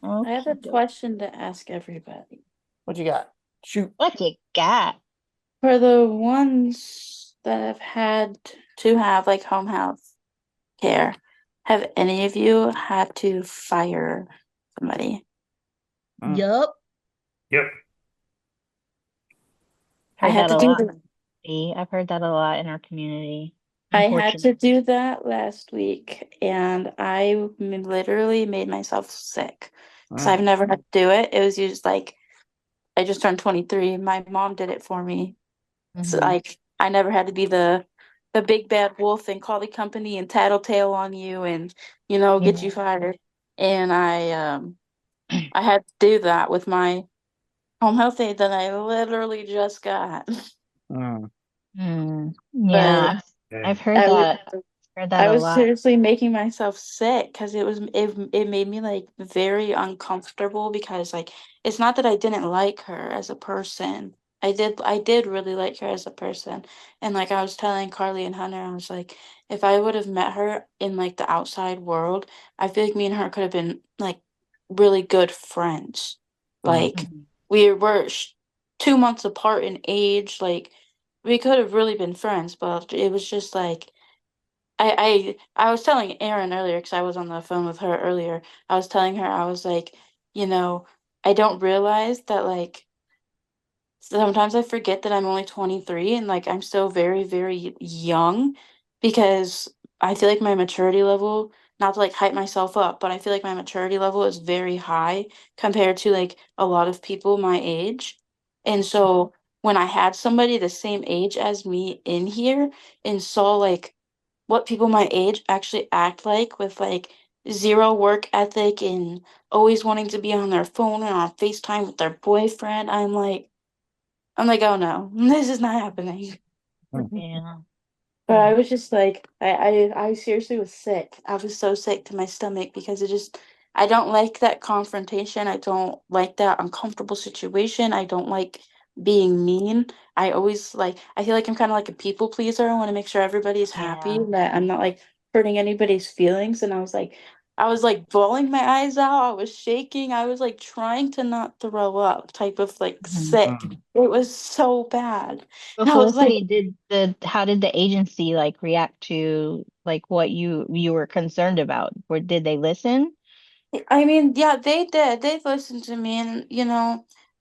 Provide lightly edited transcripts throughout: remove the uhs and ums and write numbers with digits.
I have a Okay. question to ask everybody. What you got? Shoot. What you got? For the ones that have had to have like home health care, have any of you had to fire somebody? Mm. Yup. Yep. I Heard had that to a do lot. that. I've heard that a lot in our community, I had to unfortunately. do that last week, and literally made myself sick because I've Mm. never had to do it. It was just like I just turned 23. My mom did it for me. So Hmm. like I never had to be the big bad wolf and call the company and tattletale on you and get you Yeah. fired. And I had to do that with my home health aide that I literally just got. Mm. Mm. Yeah, But I've Dang. heard I was that. Heard that I a was lot. seriously making myself sick because it made me like very uncomfortable because like it's not that I didn't like her as a person. I did really like her as a person. And like I was telling Carly and Hunter, I was like, if I would have met her in like the outside world, I feel like me and her could have been like really good friends. Mm. Like Hmm. we were 2 months apart in age, like we could have really been friends, but it was just like I was telling Erin earlier because I was on the phone with her earlier. I was telling her I was like, you know, I don't realize that like sometimes I forget that I'm only 23 and like I'm still very, very young because I feel like my maturity level, not to like hype myself up, but I feel like my maturity level is very high compared to like a lot of people my age. And so when I had somebody the same age as me in here and saw like what people my age actually act like with like zero work ethic and always wanting to be on their phone and on FaceTime with their boyfriend, I'm like, oh no, this is not happening. Mhm. Yeah. But I was just like, I seriously was sick. I was so sick to my stomach because I don't like that confrontation. I don't like that uncomfortable situation. I don't like being mean. I feel like I'm kind of like a people pleaser. I want to make sure everybody's happy, Yeah. that I'm not like hurting anybody's feelings. And I was like bawling my eyes out. I was shaking. I was like trying to not throw up, type of like Hmm. sick. Mm. It was so bad. But I was like, Felicity, how did the agency like react to like what you were concerned about? Or did they listen? I mean, yeah, they did. They listened to me, and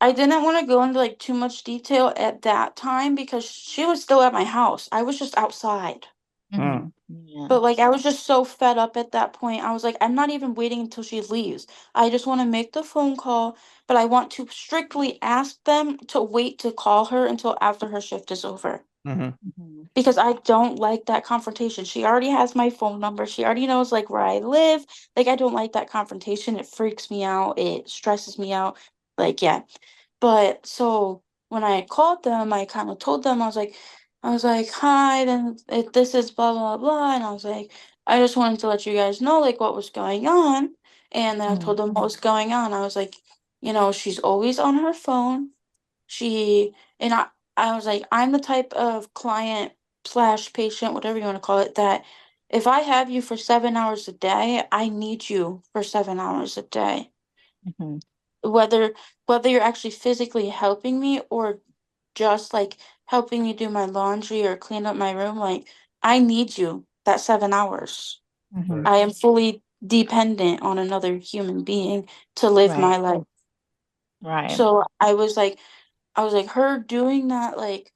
I didn't want to go into like too much detail at that time because she was still at my house. I was just outside. Hmm. Mm. Yeah. But like I was just so fed up at that point. I was like, I'm not even waiting until she leaves. I just want to make the phone call, but I want to strictly ask them to wait to call her until after her shift is over. Mhm. Hmm. Because I don't like that confrontation. She already has my phone number. She already knows like where I live. Like I don't like that confrontation. It freaks me out. It stresses me out. Like yeah. But so when I called them, I kind of told them I was like, hi, then this is blah blah blah, and I was like, I just wanted to let you guys know like what was going on, and then I Hmm. told them what was going on. I was like, she's always on her phone. She and I was like, I'm the type of client slash patient, whatever you want to call it, that if I have you for 7 hours a day, I need you for 7 hours a day. Hmm. Whether whether you're actually physically helping me or just like helping me do my laundry or clean up my room, like I need you that 7 hours. Hmm. Right. I am fully dependent on another human being to live Right. my life. Right. So I was like, her doing that, like,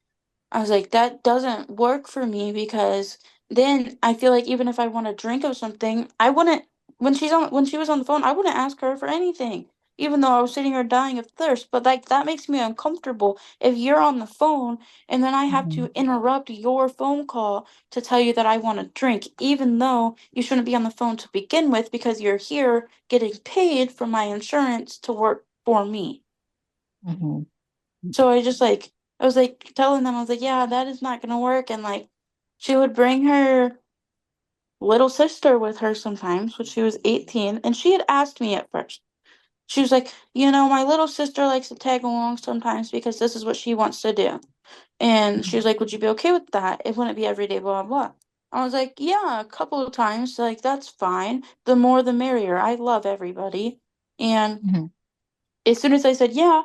I was like, that doesn't work for me because then I feel like even if I want a drink of something, I wouldn't, when she was on the phone, I wouldn't ask her for anything, even though I was sitting here dying of thirst. But like, that makes me uncomfortable if you're on the phone and then I have Hmm. to interrupt your phone call to tell you that I want a drink, even though you shouldn't be on the phone to begin with because you're here getting paid for my insurance to work for me. Hmm. So I was like telling them, I was like, yeah, that is not gonna work. And like, she would bring her little sister with her sometimes when she was 18. And she had asked me at first. She was like, my little sister likes to tag along sometimes because this is what she wants to do. And she was like, would you be okay with that? It wouldn't be every day, blah, blah, blah. I was like, yeah, a couple of times. Like, that's fine. The more the merrier. I love everybody. And Mhm. as soon as I said, yeah,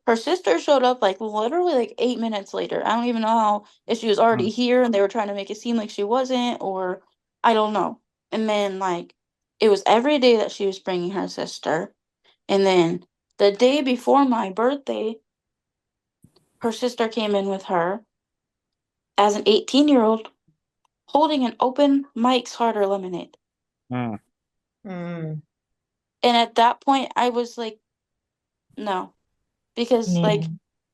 her sister showed up like literally like 8 minutes later. I don't even know how, if she was already Mm. here and they were trying to make it seem like she wasn't, or I don't know. And then like it was every day that she was bringing her sister. And then the day before my birthday, her sister came in with her as an 18-year-old holding an open Mike's Harder lemonade. Mm. Mm. And at that point, I was like, no, because Yeah. like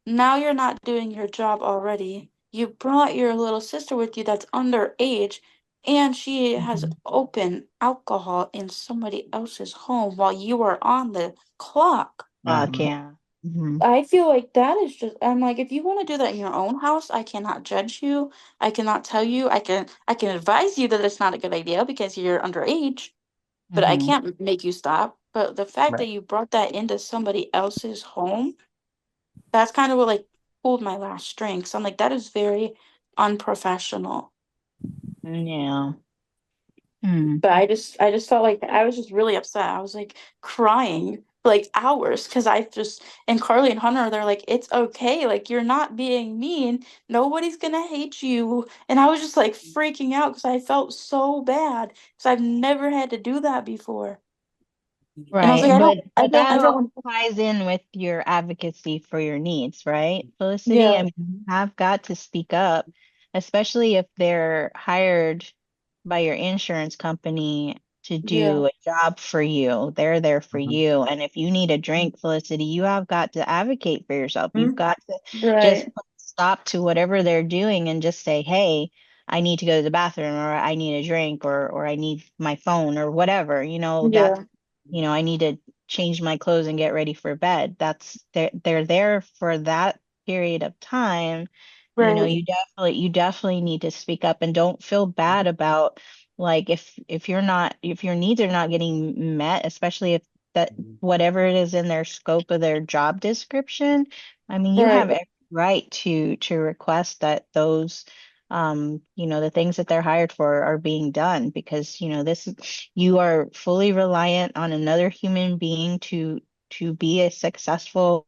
now you're not doing your job already. You brought your little sister with you that's underage, and she has Mhm. open alcohol in somebody else's home while you are on the clock. Fuck Mhm. yeah. Hmm. I feel like that is just, I'm like, if you want to do that in your own house, I cannot judge you. I cannot tell you. I can advise you that it's not a good idea because you're underage, but I Hmm. can't make you stop. But the fact Right. that you brought that into somebody else's home, that's kind of what like pulled my last string. So I'm like, that is very unprofessional. Yeah. Mm. But I just felt like I was just really upset. I was like crying for like hours because I just, and Carly and Hunter, they're like, it's okay, like you're not being mean. Nobody's gonna hate you. And I was just like freaking out because I felt so bad because I've never had to do that before. And I was like, Right. I But don't, I but don't, that I all don't. ties in with your advocacy for your needs, right, Felicity? I Yeah, mean, you have got to speak up, especially if they're hired by your insurance company to yeah, do a job for you. They're there for Mhm. you. And if you need a drink, Felicity, you have got to advocate for yourself. You've Mm. got to just right, put a stop to whatever they're doing and just say, hey, I need to go to the bathroom, or I need a drink, or I need my phone, or whatever. That's, yeah, I need to change my clothes and get ready for bed. They're there for that period of time. right, You definitely need to speak up, and don't feel bad about, like, if your needs are not getting met, especially if that whatever it is in their scope of their job description. I mean, you have right, every right to request that those the things that they're hired for are being done, because you are fully reliant on another human being to be a successful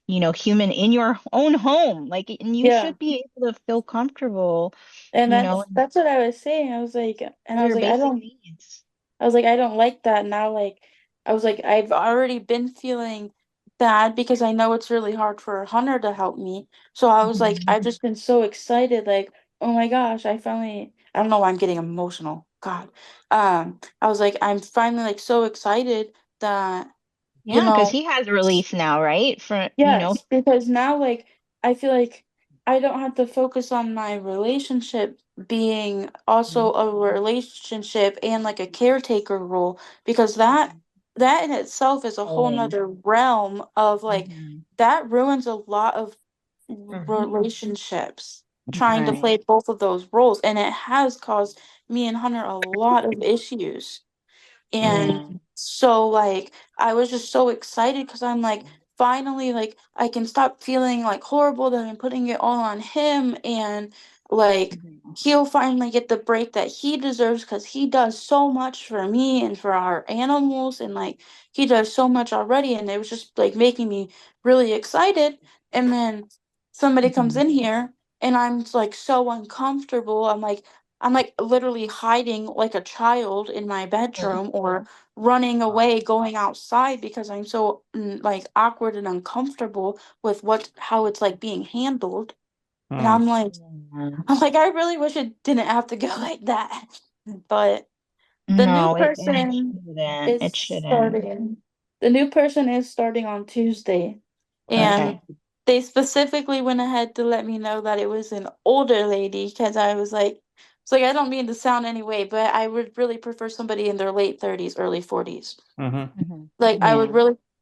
human in your own home, like, and you yeah. should be able to feel comfortable, And you know that's what I was saying. I was like, and for I was your like, I basic don't. needs. I was like, I don't like that now. Like, I was like, I've already been feeling bad because I know it's really hard for Hunter to help me. So I was like, Mhm. I've just been so excited. Like, oh my gosh, I don't know why I'm getting emotional. God. I was like, I'm finally like so excited that, you Yeah, because know, he has a release now, right? For yes, because now like I feel like I don't have to focus on my relationship being also Mhm. a relationship and like a caretaker role because that in itself is a whole Going. nother realm of like Mhm. that ruins a lot of Mhm. relationships trying to Right. play both of those roles, and it has caused me and Hunter a lot of issues. And Yeah. so like I was just so excited because I'm like finally like I can stop feeling like horrible that I'm putting it all on him, and like Mhm. he'll finally get the break that he deserves because he does so much for me and for our animals, and like he does so much already, and it was just like making me really excited. And then somebody comes Mhm. in here and I'm like so uncomfortable. I'm like literally hiding like a child in my bedroom or running away, going outside because I'm so like awkward and uncomfortable with how it's like being handled. And Mm. Yeah. I'm like, I really wish it didn't have to go like that. But the new No, it person shouldn't. is It shouldn't. starting. The new person is starting on Tuesday. And Okay. they specifically went ahead to let me know that it was an older lady because I was like, I don't mean to sound any way, but I would really prefer somebody in their late 30s, early 40s. Mhm. Mhm. Like Yeah.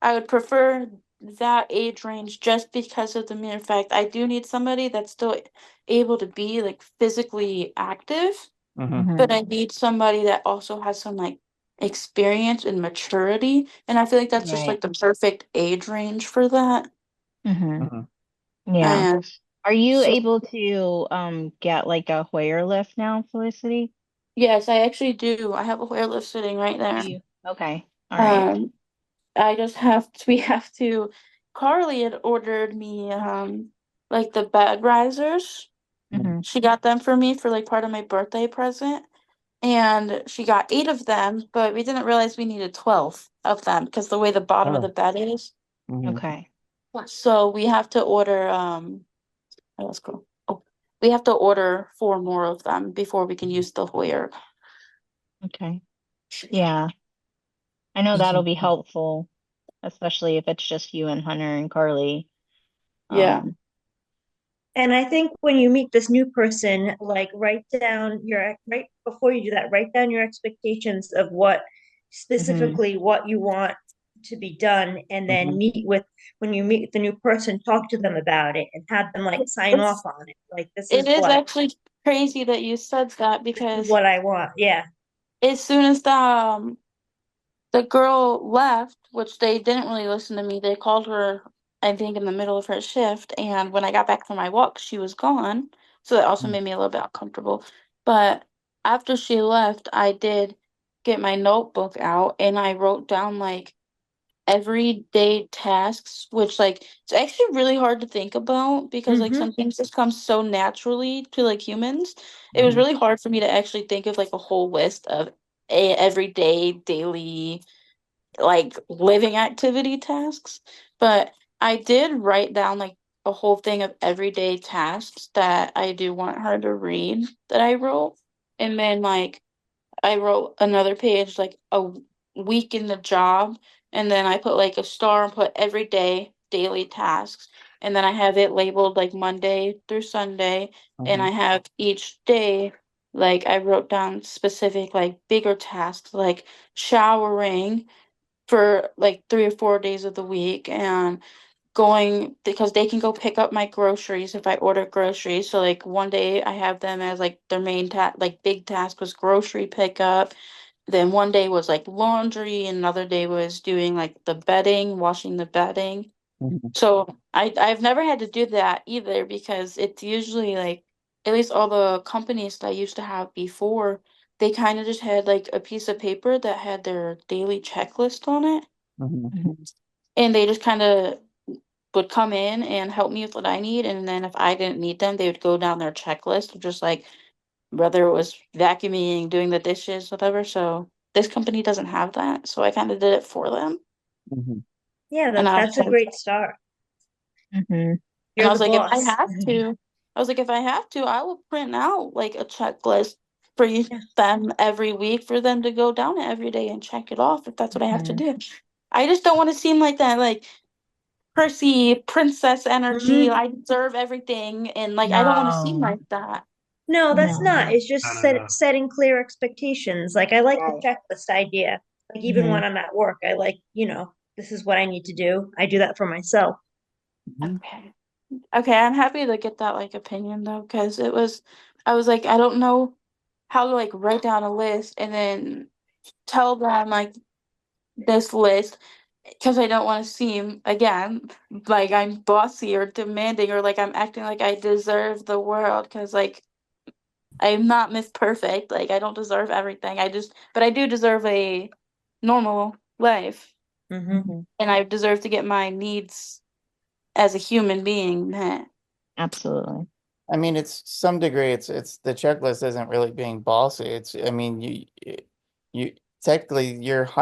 I would prefer that age range just because of the mere fact I do need somebody that's still able to be like physically active, Mhm. but Mhm. I need somebody that also has some like experience and maturity. And I feel like that's just Right. like the perfect age range for that. Mhm. Mhm. Yeah. And Are you so, able to get like a Hoyer lift now, Felicity? yes, I actually do. I have a hair lift sitting right Do there. you? Okay. All right. Um, I just have to, we have to, Carly had ordered me, like the bed risers. Mhm. Hmm. She got them for me for like part of my birthday present. And she got 8 of them, but we didn't realize we needed 12 of them because the way the bottom of the Oh. bed is. Mhm. Okay. So we have to order, oh, let's go. Oh, we have to order 4 more of them before we can use the Hoyer. Okay. Yeah. I know that'll be helpful, especially if it's just you and Hunter and Carly. Yeah. Um, And I think when you meet this new person, like write down your, right before you do that, write down your expectations of what mhm. specifically what you want to be done, and then Mhm. when you meet with the new person, talk to them about it and have them like sign off It's, on it. Like it is actually crazy that you said that this is because what I want. Yeah. as soon as the girl left, which they didn't really listen to me. They called her, I think, in the middle of her shift, and when I got back from my walk, she was gone. So that also Mhm. made me a little bit uncomfortable. But after she left, I did get my notebook out and I wrote down like everyday tasks, which like it's actually really hard to think about because like Mm-hmm. some things just come so naturally to like humans. It was Mhm. really hard for me to actually think of like a whole list of everyday daily like living activity tasks, but I did write down like a whole thing of everyday tasks that I do want her to read that I wrote. And then like I wrote another page like week in the job, and then I put like a star and put everyday daily tasks. And then I have it labeled like Monday through Sunday, and I Mhm. have each day like I wrote down specific like bigger tasks like showering for like 3 or 4 days of the week and going because they can go pick up my groceries if I order groceries. So like one day I have them as like their main like big task was grocery pickup. Then one day was like laundry, and another day was doing like the bedding, washing the bedding. Mhm. So I've never had to do that either because it's usually like at least all the companies that I used to have before, they kind of just had like a piece of paper that had their daily checklist on it. Mhm. Mhm. And they just kind of would come in and help me with what I need. And then if I didn't need them, they would go down their checklist of just like whether it was vacuuming, doing the dishes, whatever. So this company doesn't have that. So I kind of did it for them. Mhm. Yeah, And I was that's a like, great start. Mhm. and I You're the was like, if I boss. have to, I was like, if I have to, I will print out like a checklist for Yeah. them every week for them to go down it every day and check it off if that's what I have to Mhm. do. I just don't want to seem like that, like Percy princess energy. Mm-hmm. I deserve everything, and like I don't want to seem No. like that. No, that's not. No. It's just setting clear expectations. Like I like the Right. checklist idea. Like even Mhm. when I'm at work, I like, this is what I need to do. I do that for myself. Mhm. Okay. Okay, I'm happy to get that like opinion though, because I was like, I don't know how to like write down a list and then tell them like this list because I don't want to seem again like I'm bossy or demanding or like I'm acting like I deserve the world because like I'm not Miss Perfect. Like I don't deserve everything. But I do deserve a normal life, Mm-hmm. Mhm. and I deserve to get my needs as a human being met. Absolutely. I mean, it's some degree, it's the checklist isn't really being bossy. I mean, you technically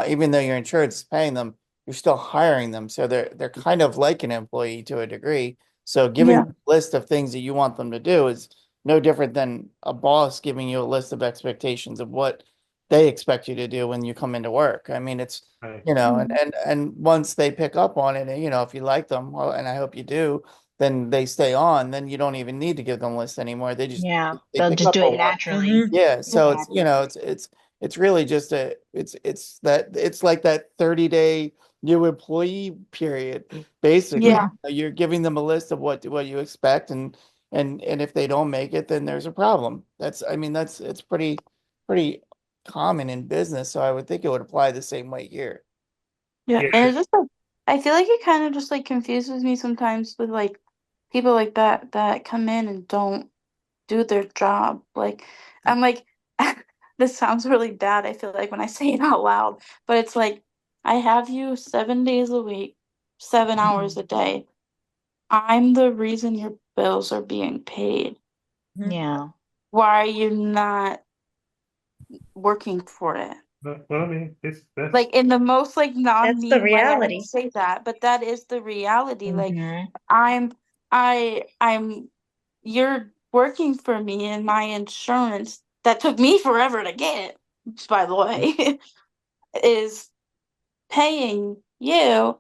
even though your insurance is paying them, you're still hiring them. So they're kind of like an employee to a degree. So giving Yeah. them a list of things that you want them to do is no different than a boss giving you a list of expectations of what they expect you to do when you come into work. I mean, it's, Mhm. and once they pick up on it, and if you like them, well, and I hope you do, then they stay on, then you don't even need to give them lists anymore. Yeah. They They'll pick just up do it on what. naturally. Mm-hmm. Yeah, so it's Exactly. it's really just it's like that 30-day new employee period, basically. Yeah. You're giving them a list of what you expect, and if they don't make it, then there's a problem. I mean, it's pretty common in business, so I would think it would apply the same way here. Yeah. Yeah, And it's just like I feel like it kind of just like confuses me sometimes with like people like that come in and don't do their job. Like I'm like this sounds really bad, I feel like when I say it out loud, but it's like I have you 7 days a week, 7 hours a day. I'm the reason your bills are being paid. Mhm. Yeah. Why are you not working for it? Well, I mean, it's that's Like in the most like That's the non-mean way, I would reality. say that, but that is the reality. Like Hmm. I'm I'm you're working for me and my insurance that took me forever to get, by the way, is paying you.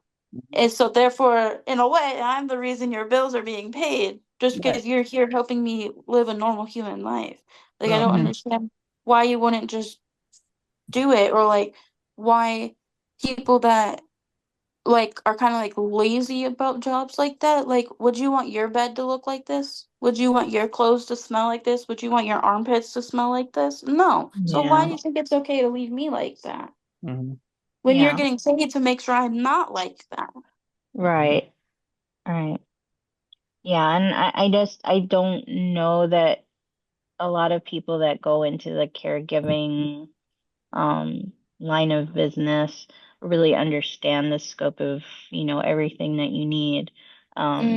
And so therefore, in a way, I'm the reason your bills are being paid just Right. because you're here helping me live a normal human life. Like I well, don't Hmm. understand why you wouldn't just do it, or like why people that like are kind of like lazy about jobs like that. Like, would you want your bed to look like this? Would you want your clothes to smell like this? Would you want your armpits to smell like this? No. So why Yeah. do you think it's okay to leave me like that Hmm. when you're Yeah. getting paid to make sure I'm not like that? Right. Right. Yeah. And I don't know that a lot of people that go into the caregiving line of business really understand the scope of, everything that you need. Um,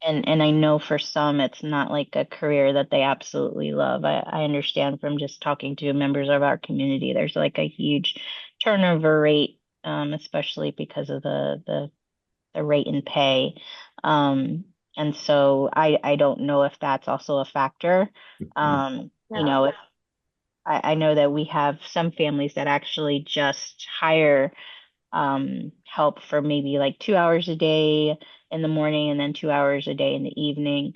Mm, and I know for some it's not like a career that they absolutely love. I understand from just talking to members of our community, there's like a huge turnover rate, especially because of the rate in pay. And so I don't know if that's also a factor. yeah. If I know that we have some families that actually just hire help for maybe like 2 hours a day in the morning and then 2 hours a day in the evening,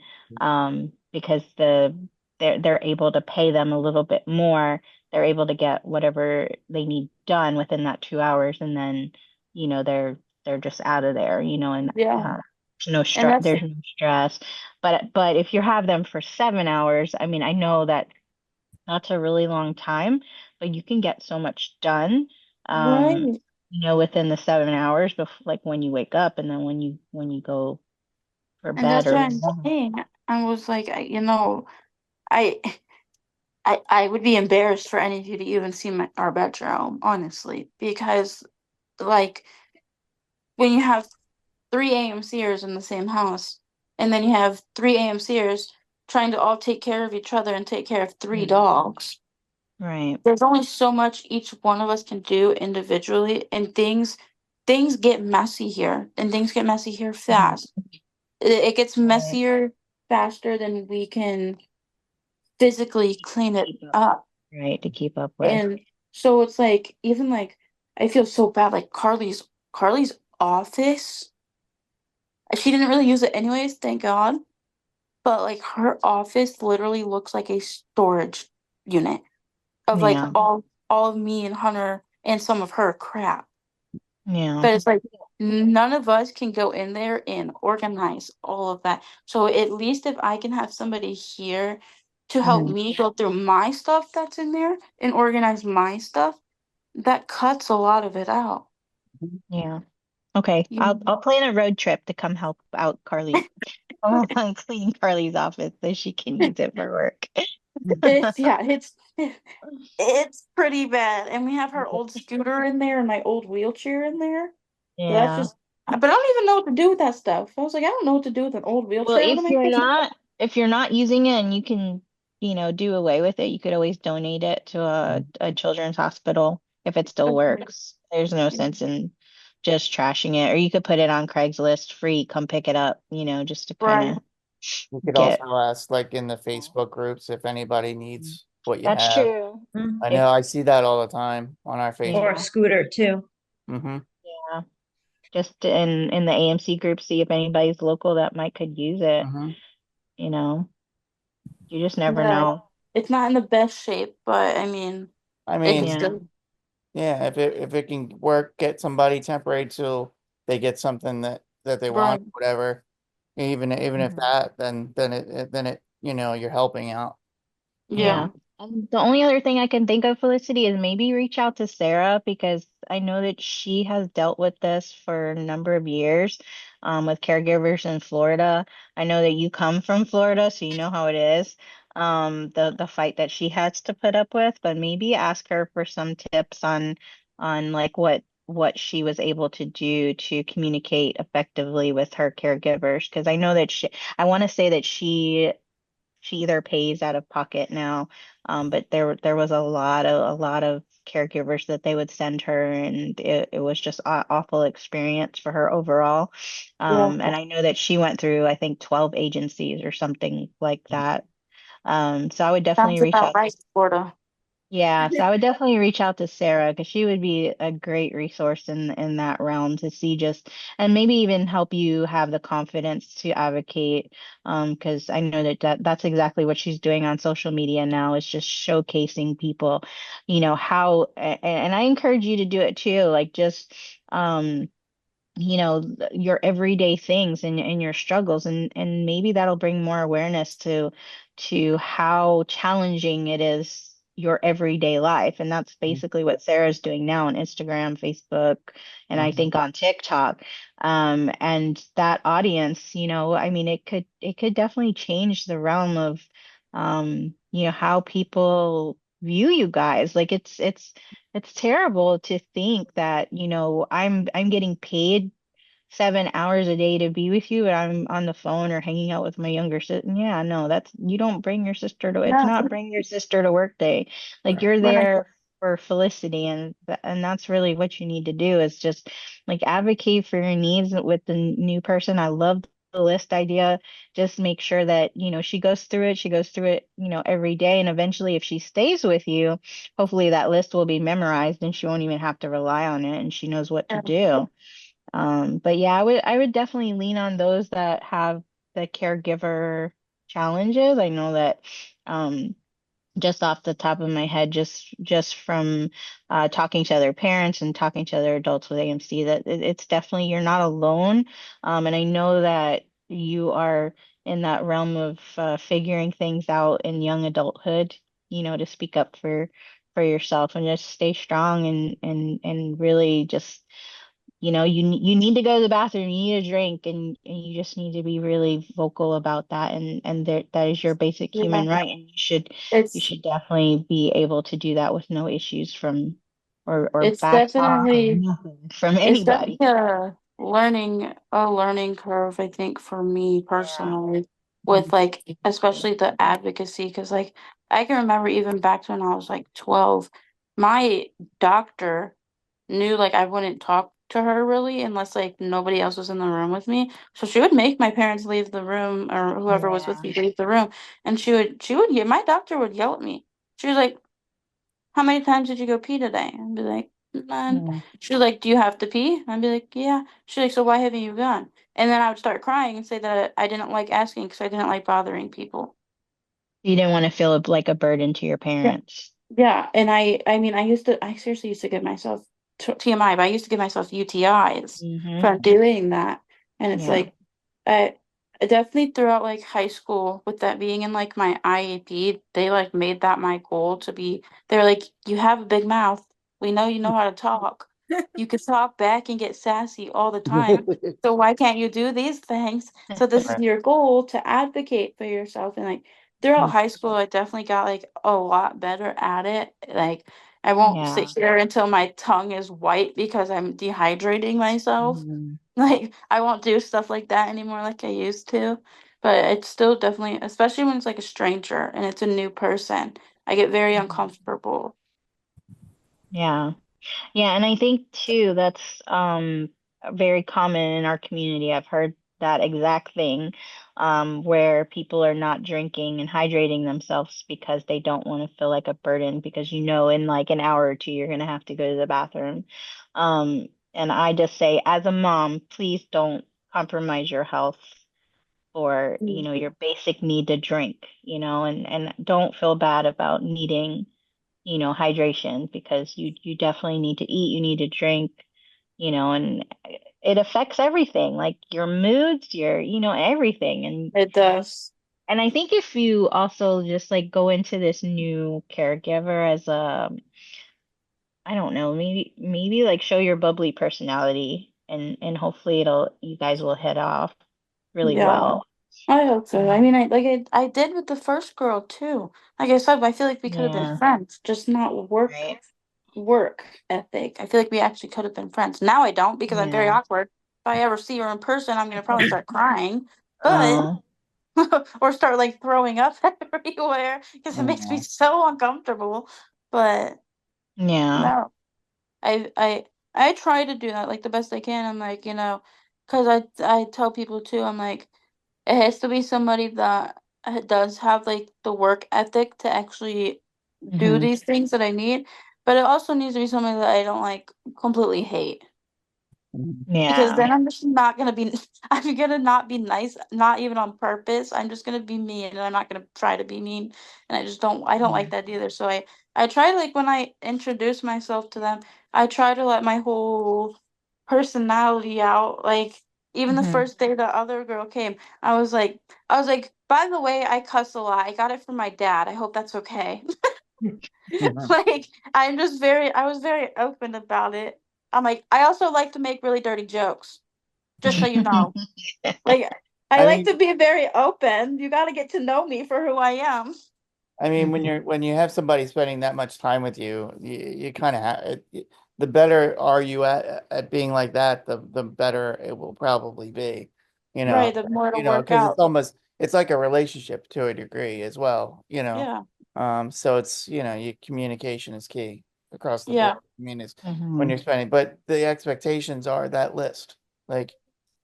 because they're able to pay them a little bit more. They're able to get whatever they need done within that 2 hours, and then they're just out of there, and Yeah. there's no And stress. that's There's no stress. But if you have them for 7 hours, I mean, I know that that's a really long time, but you can get so much done, right. within the 7 hours before, like when you wake up and then when you go for And bed that's or what I'm whatever. saying. I was like, I I would be embarrassed for any of you to even see our bedroom, honestly, because like when you have three AMCers in the same house, and then you have three AMCers trying to all take care of each other and take care of three Mhm. dogs. Right. There's only so much each one of us can do individually, and things get messy here, and things get messy here Mhm. fast. It gets Right. messier faster than we can physically clean it Keep up. up. Right. To keep up with. And so it's like even like I feel so bad like Carly's office. She didn't really use it anyways, thank God. But like her office literally looks like a storage unit of like Yeah. all of me and Hunter and some of her crap. Yeah. But it's like none of us can go in there and organize all of that. So at least if I can have somebody here to help Mhm. me go through my stuff that's in there and organize my stuff, that cuts a lot of it out. Yeah. Okay. You I'll plan a road trip to come help out Carly. I'll clean Carly's office so she can use it for work. it's yeah, it's pretty bad. And we have her old scooter in there and my old wheelchair in there. So that's Yeah. just but I don't even know what to do with that stuff. I was like, I don't know what to do with an old Well, wheelchair. What am I supposed to if you're not using it and you can, do away with it, you could always donate it to a children's hospital if it still do? works. There's no sense in just trashing it. Or you could put it on Craigslist free, come pick it up, just to kind Right. of You could also get. ask, like in the Facebook groups, if anybody needs what you That's have. true. Mhm. I If know I see that all the time on our Or a Facebook. Yeah, scooter too. Mm-hmm. yeah. Just in the AMC group, see if anybody's local that might could use it, Mm-hmm. you know. You just never Yeah. know. It's not in the best shape, but I mean, I it can mean, Yeah. still yeah, if it can work, get somebody temporary till they get something that they want, run. whatever. Even if Mhm. that, then it you're helping out. Yeah. Yeah. And the only other thing I can think of, Felicity, is maybe reach out to Sarah because I know that she has dealt with this for a number of years, with caregivers in Florida. I know that you come from Florida, so you know how it is, the fight that she has to put up with, but maybe ask her for some tips on like what she was able to do to communicate effectively with her caregivers. Because I know that I want to say that she either pays out of pocket now, but there was a lot of caregivers that they would send her, and it was just an awful experience for her overall. Yeah, And I know that she went through, I think, 12 agencies or something like that. So I would definitely sounds reach about out to right, Florida. yeah, so I would definitely reach out to Sarah because she would be a great resource in that realm to see just and maybe even help you have the confidence to advocate. Because I know that's exactly what she's doing on social media now is just showcasing people, and I encourage you to do it too. Like just your everyday things and your struggles and maybe that'll bring more awareness to how challenging it is your everyday life, and that's basically what Sarah's doing now on Instagram, Facebook, and I Mhm. think on TikTok. And that audience, I mean it could definitely change the realm of how people view you guys. Like it's terrible to think that, I'm getting paid 7 hours a day to be with you, and I'm on the phone or hanging out with my younger sister. Yeah, no, that's you don't bring your sister to it's Yeah, not bring your sister to work day. Like you're right. there for Felicity, and that's really what you need to do is just like advocate for your needs with the new person. I love the list idea. Just make sure that, she goes through it, every day. And eventually, if she stays with you, hopefully that list will be memorized and she won't even have to rely on it and she knows what to Yeah. do. But yeah, I would definitely lean on those that have the caregiver challenges. I know that just off the top of my head, just from talking to other parents and talking to other adults with AMC, that it's definitely you're not alone. And I know that you are in that realm of figuring things out in young adulthood, to speak up for yourself and just stay strong and really just you need to go to the bathroom, you need a drink, and you just need to be really vocal about that, and that is your basic Yeah. human right, and you It's should definitely be able to do that with no issues from or it's back talk or definitely nothing from it's anybody. definitely a learning curve, I think, for me Yeah. personally, with like especially the advocacy, because like I can remember even back when I was like 12, my doctor knew like I wouldn't talk to her really unless like nobody else was in the room with me. So she would make my parents leave the room or whoever was with Yeah. me leave the room, and she would get my doctor would yell at me. She was like, how many times did you go pee today? I'd be like, none. Yeah. She's like, do you have to pee? I'd be like, yeah. She's like, so why haven't you gone? And then I would start crying and say that I didn't like asking because I didn't like bothering people. You didn't want to feel like a burden to your Yeah. parents. Yeah, and I mean, I seriously used to give myself TMI, but I used to give myself UTIs Mm-hmm. from doing that. And it's Yeah. like, I definitely throughout like high school, with that being in like my IEP, they like made that my goal to be, they're like, you have a big mouth. We know how to talk. You can talk back and get sassy all the time. So why can't you do these things? So this is Right. your goal to advocate for yourself. And like throughout high school, I definitely got like a lot better at it. Like I won't sit Yeah. here until my tongue is white because I'm dehydrating myself. Mhm. Like I won't do stuff like that anymore like I used to. But it's still definitely, especially when it's like a stranger and it's a new person, I get very Mhm. uncomfortable. Yeah. Yeah, and I think too that's very common in our community. I've heard that exact thing, where people are not drinking and hydrating themselves because they don't want to feel like a burden because in like an hour or two you're gonna have to go to the bathroom. And I just say, as a mom, please don't compromise your health for, Mm. your basic need to drink, and don't feel bad about needing hydration because you definitely need to eat, you need to drink, and it affects everything, like your moods, your, everything. It does. And I think if you also just like go into this new caregiver as I don't know, maybe like show your bubbly personality and hopefully you guys will head off really Yeah. well. I hope so. I Um, mean, I did with the first girl too. Like I said, I feel like we could have been yeah, friends, just not work right. work ethic. I feel like we actually could have been friends. Now I don't because I'm very Yeah. awkward. If I ever see her in person, I'm gonna probably start crying, but Oh, or start like throwing up everywhere because it makes me Mhm. so uncomfortable. But yeah. no, I I I try to do that like the best I can. I'm like, because I tell people too. I'm like, it has to be somebody that does have like the work ethic to actually do Hmm. these things that I need, but it also needs to be somebody that I don't like completely hate. Mhm. Because Yeah. then I'm just not gonna be I'm gonna not be nice, not even on purpose. I'm just gonna be mean and I'm not gonna try to be mean. And I don't like that either. So I try to like when I introduce myself to them, I try to let my whole personality out. Like even the Hmm. first day the other girl came, I was like, by the way, I cuss a lot. I got it from my dad. I hope that's okay. Mhm. Like I was very open about it. I'm like, I also like to make really dirty jokes, just so you know. Like, I I like mean, to be very open. You got to get to know me for who I am. when you have somebody spending that much time with you, you kind of have the better are you at being like that, the better it will probably be, Right, the more it'll work because out. it's like a relationship to a degree as well, Yeah, so it's communication is key across the board. yeah, I mean, it's when Hmm. you're spending, but the expectations are that list, like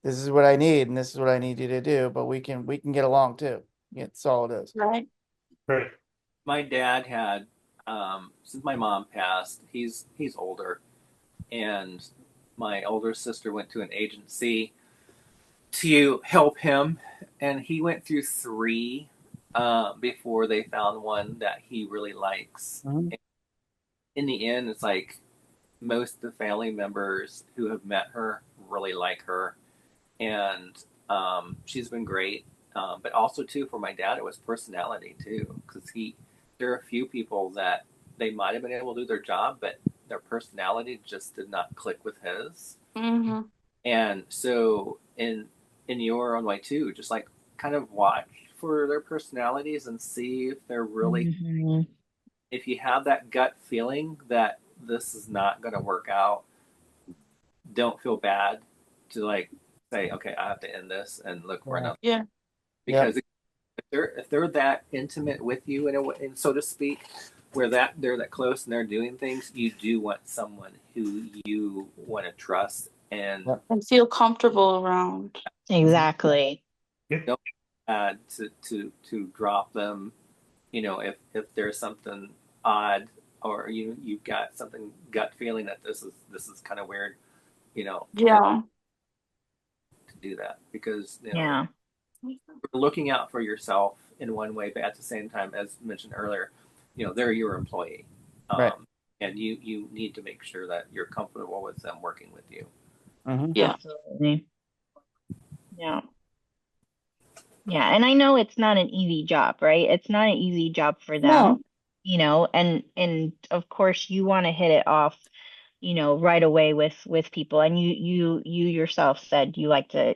this is what I need and this is what I need you to do, but we can get along too. Yeah, that's all it is. right. Right. My dad had, since my mom passed, he's older, and my older sister went to an agency to help him, and he went through three before they found one that he really likes. Mhm. And in the end, it's like most of the family members who have met her really like her, and she's been great. But also too for my dad, it was personality too, because there are a few people that they might have been able to do their job, but their personality just did not click with his. Mm-hmm. And so in your own way too, just like kind of watch for their personalities and see if they're really, Hmm. if you have that gut feeling that this is not going to work out, don't feel bad to like say, okay, I have to end this and look for Yeah. another. Yeah, Because if they're that intimate with you in a way, so to speak, where that they're that close and they're doing things, you do want someone who you want to trust and Yep. and feel comfortable around. Mhm. Exactly. Yeah. don't to drop them. If there's something odd or you've got something gut feeling that this is kind of weird, to Yeah, do that because Yeah. looking out for yourself in one way, but at the same time, as mentioned earlier, they're your employee, Right. and you need to make sure that you're comfortable with them working with you. Hmm. yeah. Absolutely. Yeah. Yeah. And I know it's not an easy job, right? It's not an easy job for them, No, and of course you want to hit it off, right away with people. And you yourself said you like to,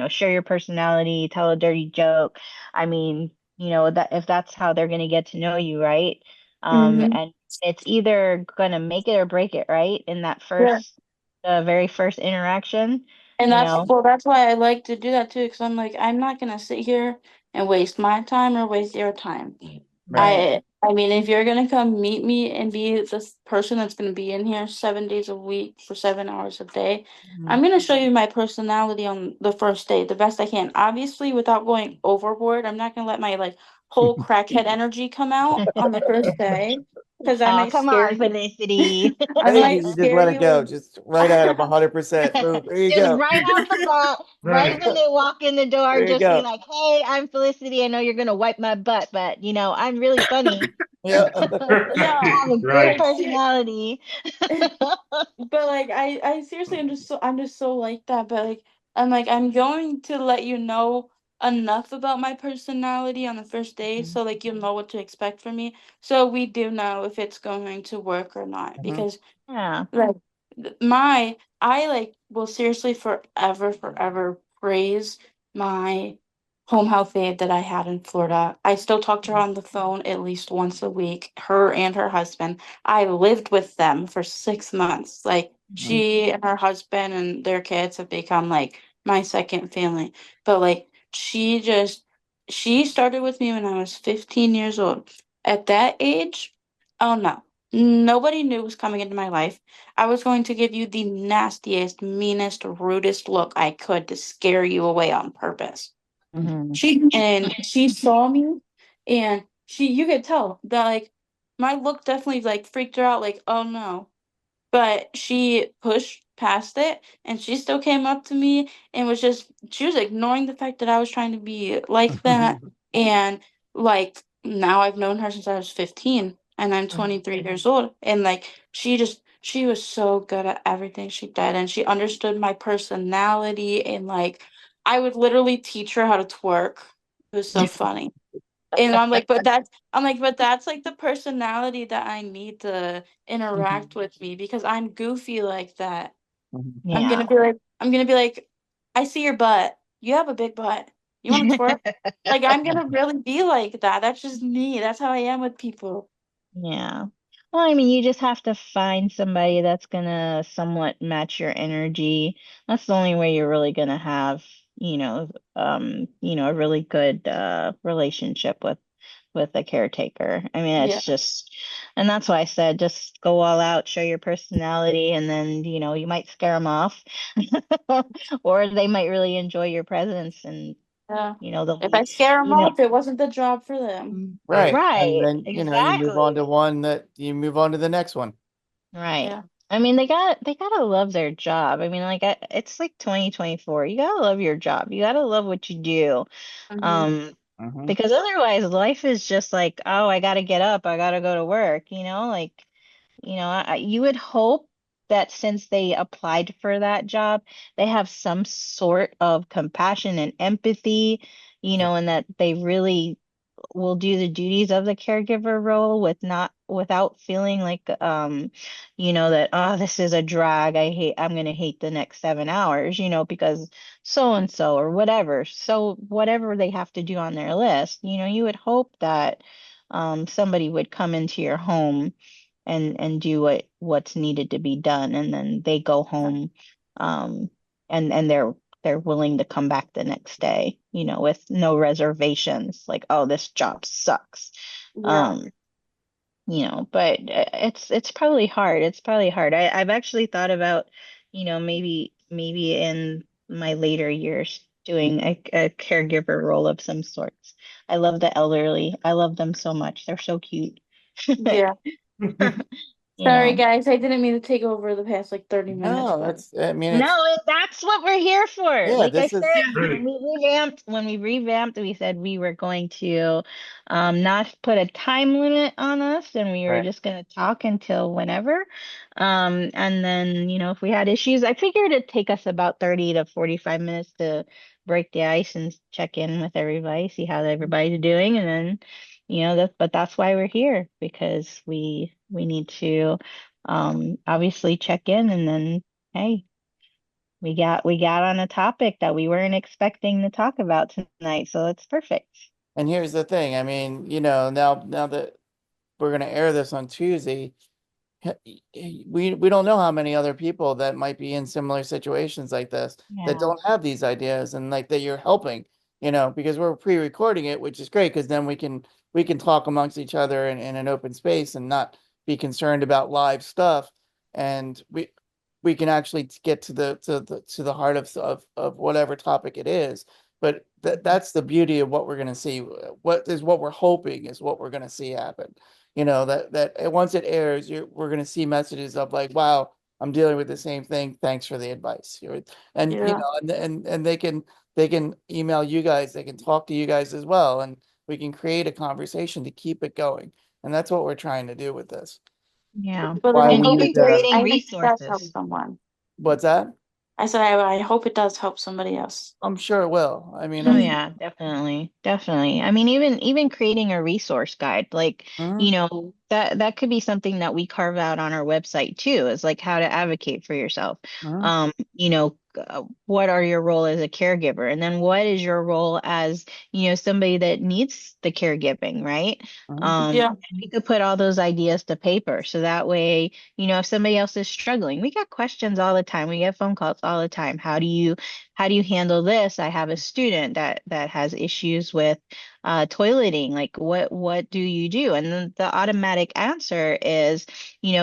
share your personality, tell a dirty joke. I mean, that if that's how they're going to get to know you, right? mm-hmm. And it's either going to make it or break it, right? In that Yeah. very first interaction, And you that's know. well, that's why I like to do that too, because I'm like, I'm not gonna sit here and waste my time or waste your time. Right. Right. I mean, if you're gonna come meet me and be this person that's gonna be in here 7 days a week for 7 hours a day, Mhm. I'm gonna show you my personality on the first day the best I can. Obviously, without going overboard, I'm not gonna let my like whole crackhead energy come out on the first day because I Oh, might come scare on, you. Felicity. I Maybe might you just scare let it go, you. just right at them 100%. Boom. There you Just go. right off the bat, right Right. when they walk in the door, There you just be go. like, "Hey, I'm Felicity. I know you're gonna wipe my butt, but I'm really funny. Yeah. Yeah, I have a great Right. like personality." but like I seriously I'm just so like that. But like I'm going to let you know enough about my personality on the first day, Mhm. so like you'll know what to expect from me. So we do know if it's going to work or not. Mhm. Because Yeah. like my I like will seriously forever praise my home health aide that I had in Florida. I still talk to her on the phone at least once a week, her and her husband. I lived with them for 6 months. Like Mhm. she and her husband and their kids have become like my second family. But like she started with me when I was 15 years old. At that age, oh no. Nobody knew was coming into my life. I was going to give you the nastiest, meanest, rudest look I could to scare you away on purpose. Hmm. She saw me and you could tell that like my look definitely like freaked her out, like, oh no. But she pushed past it and she still came up to me and she was ignoring the fact that I was trying to be like that. And like now I've known her since I was 15 and I'm 23 years old. And like she was so good at everything she did and she understood my personality and like I would literally teach her how to twerk. It was so funny. And I'm like, but that's like the personality that I need to interact with me because I'm goofy like that. Mhm. Yeah. I'm gonna be like, I see your butt. You have a big butt. You want to twerk? Like I'm gonna really be like that. That's just me. That's how I am with people. Yeah. Well, I mean, you just have to find somebody that's gonna somewhat match your energy. That's the only way you're really gonna have, a really good relationship with a caretaker. I mean, Yeah, it's just, and that's why I said just go all out, show your personality, and then, you might scare them off, or they might really enjoy your presence, and yeah. they'll If I be, scare them you know, off, it wasn't the job for them. Right. Right. And right, then, you move on to exactly. you move on to the next one. Right. Yeah. I mean, they gotta love their job. I mean, like it's like 2024. You gotta love your job. You gotta love what you do. Hmm. Um, Hmm. because otherwise life is just like, oh, I gotta get up, I gotta go to work, like, you would hope that since they applied for that job, they have some sort of compassion and empathy, and that they really will do the duties of the caregiver role without feeling like that, oh, this is a drag. I'm gonna hate the next 7 hours, because so and so or whatever. So whatever they have to do on their list, you would hope that somebody would come into your home and do what's needed to be done, and then they go home, um and they're willing to come back the next day, with no reservations, like, oh, this job sucks. Yeah. um but it's probably hard. It's probably hard. I've actually thought about, maybe in my later years doing a caregiver role of some sorts. I love the elderly. I love them so much. They're so cute. Yeah. you Sorry, know guys. I didn't mean to take over the past like 30 minutes, No, but I mean, No, that's what we're here for. yeah, Like I this is, said, Great. when we revamped, we said we were going to not put a time limit on us, and we were right. just going to talk until whenever. And then, if we had issues, I figured it'd take us about 30 to 45 minutes to break the ice and check in with everybody, see how everybody's doing, and then, but that's why we're here, because we need to obviously check in, and then, hey, we got on a topic that we weren't expecting to talk about tonight, so it's perfect. And here's the thing. I mean, now that we're going to air this on Tuesday, we don't know how many other people that might be in similar situations like this that Yeah. don't have these ideas, and like that you're helping, because we're pre-recording it, which is great because then we can talk amongst each other in an open space and not be concerned about live stuff, and we can actually get to the heart of whatever topic it is. But that's the beauty of what we're going to see. What we're hoping is what we're going to see happen. That once it airs, we're going to see messages of like, wow, I'm dealing with the same thing, thanks for the advice. And yeah. and they can email you guys, they can talk to you guys as well, and we can create a conversation to keep it going, and that's what we're trying to do with this. Yeah. But then Why I And we hope even it did does. creating I hope it does help resources. someone. what's that. I said I hope it does help somebody else. I'm sure it will. I mean, Oh yeah, definitely. Definitely. I mean, even creating a resource guide, like, mhm, that could be something that we carve out on our website too, is like how to advocate for yourself. mhm, what are your role as a caregiver? And then what is your role as, somebody that needs the caregiving, right? Mhm. And we could put all those ideas to paper. So that way, if somebody else is struggling, we get questions all the time. We get phone calls all the time. How do you handle this? I have a student that has issues with toileting. Like what do you do? And then the automatic answer is,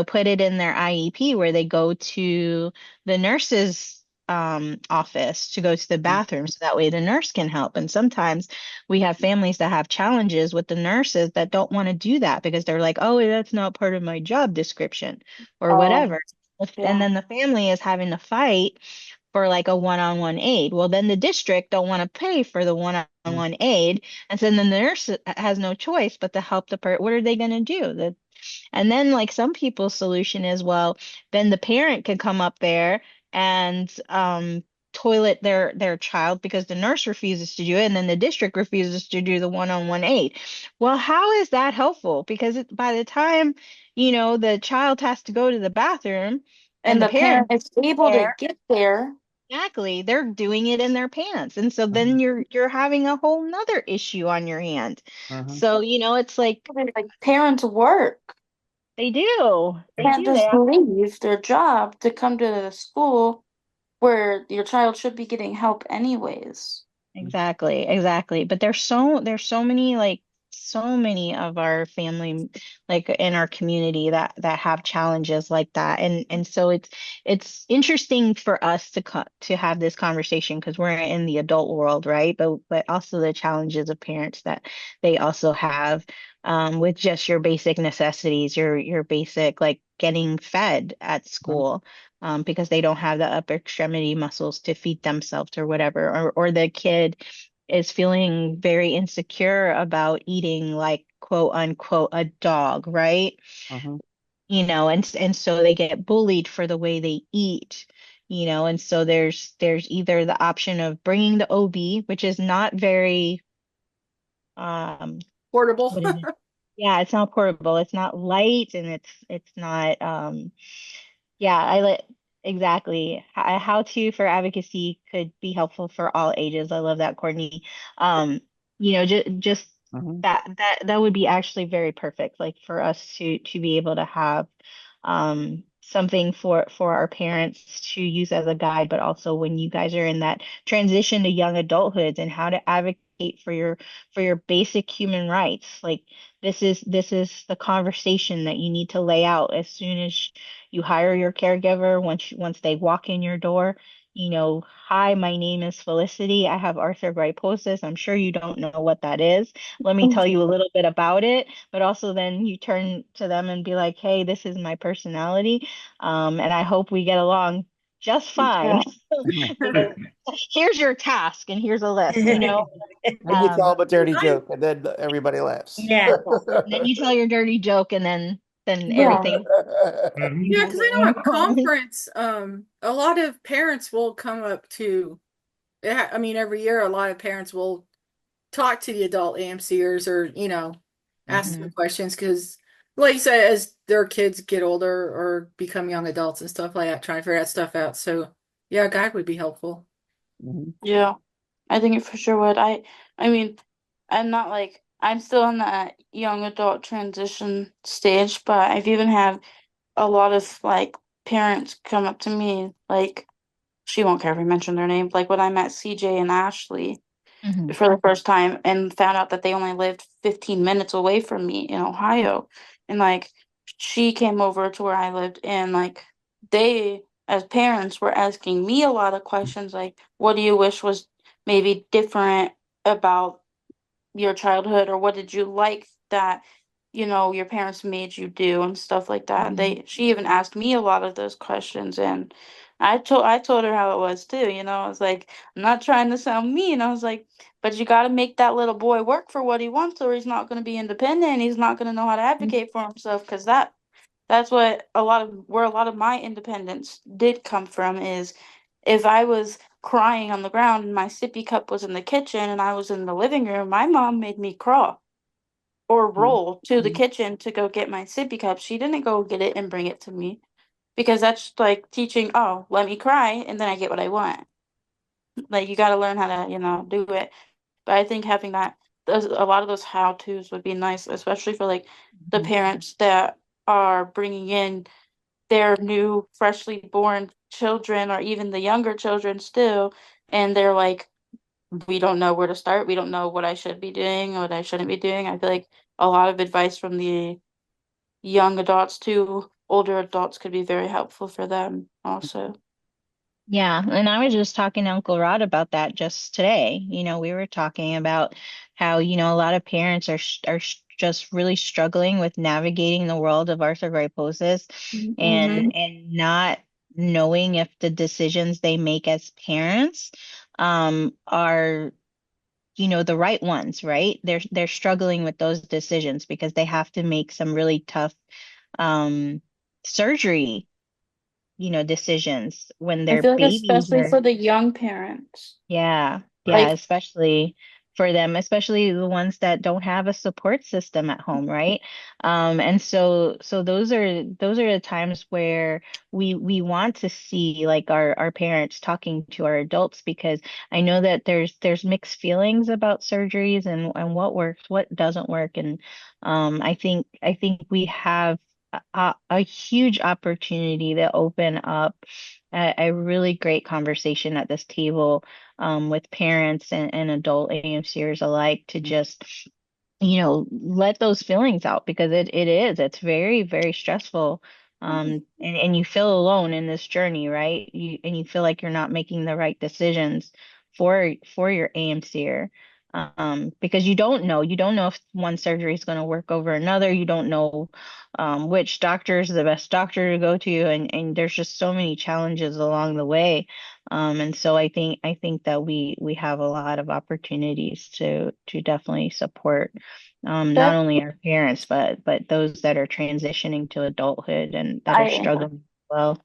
put it in their IEP where they go to the nurse's office to go to the bathroom so that way the nurse can help. And sometimes we have families that have challenges with the nurses that don't want to do that because they're like, oh, that's not part of my job description or Oh, whatever. And yeah. then the family is having to fight for like a one-on-one aid. Well, then the district don't want to pay for the Mhm. one-on-one aid. And so then the nurse has no choice but to help the part. What are they going to do? And then like some people's solution is, well, then the parent can come up there and toilet their child because the nurse refuses to do it and then the district refuses to do the one-on-one aid. Well, how is that helpful? Because by the time, the child has to go to the bathroom and And the the parent parent is able to there, get there. exactly, they're doing it in their pants. And so then Mhm. you're having a whole nother issue on your hand. Mhm. So, it's like Like parents work. they do. They They can't do. They just leave their job to come to the school where your child should be getting help anyways. Exactly, exactly. But there's so many like so many of our family like in our community that have challenges like that. And so it's interesting for us to have this conversation because we're in the adult world, right? But also the challenges of parents that they also have with just your basic necessities, your basic like getting fed at Mhm. school because they don't have the upper extremity muscles to feed themselves or whatever, or the kid is feeling very insecure about eating like quote unquote a dog, right? Mhm. And so they get bullied for the way they eat. And so there's either the option of bringing the OB, which is not very um Portable. what is it? Yeah, it's not portable. It's not light and it's not yeah, I let exactly. How to for advocacy could be helpful for all ages. I love that, Courtney. Just Mhm. that would be actually very perfect, like for us to be able to have something for our parents to use as a guide, but also when you guys are in that transition to young adulthood and how to advocate for your basic human rights. Like this is the conversation that you need to lay out as soon as you hire your caregiver once they walk in your door. Hi, my name is Felicity. I have arthrogryposis. I'm sure you don't know what that is. Let me tell you a little bit about it. But also then you turn to them and be like, hey, this is my personality. And I hope we get along just fine. Yeah. Because here's your task and here's a list. And you tell Um, them a dirty I joke, and then everybody laughs. Yeah. and then you tell your dirty joke and then Yeah. everything, Mhm. Yeah, because I know at goes. conference, a lot of parents will come up to, yeah, I mean, every year a lot of parents will talk to the adult AMCers or, ask Mhm. them Mhm. questions because, like you said, as their kids get older or become young adults and stuff like that, trying to figure that stuff out. So, yeah, a guide would be helpful. Mhm. Yeah. I think it for sure would. I mean, I'm not like I'm still in that young adult transition stage, but I've even had a lot of like parents come up to me like she won't care if we mention their name. Like when I met CJ and Ashley Mhm. for the first time and found out that they only lived 15 minutes away from me in Ohio. And like she came over to where I lived and like they as parents were asking me a lot of questions like what do you wish was maybe different about your childhood or what did you like that your parents made you do and stuff like that and Mhm. she even asked me a lot of those questions and I told her how it was too. I was like I'm not trying to sound mean. I was like but you got to make that little boy work for what he wants or he's not going to be independent. He's not going to know how to advocate for himself because that's what a lot of my independence did come from is if I was crying on the ground and my sippy cup was in the kitchen and I was in the living room, my mom made me crawl or Mhm. roll to the Mhm. kitchen to go get my sippy cup. She didn't go get it and bring it to me. because that's like teaching, oh, let me cry and then I get what I want. Like you got to learn how to, do it. But I think having a lot of those how-tos would be nice, especially for like the Mhm. parents that are bringing in their new freshly born children or even the younger children still, and they're like, we don't know where to start. We don't know what I should be doing, what I shouldn't be doing. I feel like a lot of advice from the young adults to older adults could be very helpful for them also. Yeah, and I was just talking to Uncle Rod about that just today. We were talking about how, a lot of parents just really struggling with navigating the world of arthrogryposis and Mm-hmm. not knowing if the decisions they make as parents are, the right ones, right? They're struggling with those decisions because they have to make some really tough um surgery, decisions when I their feel like babies especially are. for the young parents. Yeah, yeah, Like especially for them, especially the ones that don't have a support system at home, right? And so those are the times where we want to see like our parents talking to our adults because I know that there's mixed feelings about surgeries and what works, what doesn't work, and I think we have a huge opportunity to open up a really great conversation at this table with parents and adult AMCers alike to just, let those feelings out because it's very, very stressful. And you feel alone in this journey, right? You feel like you're not making the right decisions for your AMCer. Because you don't know if one surgery is going to work over another. You don't know which doctor is the best doctor to go to, and there's just so many challenges along the way. And so I think that we have a lot of opportunities to definitely support not that only our parents but those that are transitioning to adulthood and that are I struggling as well.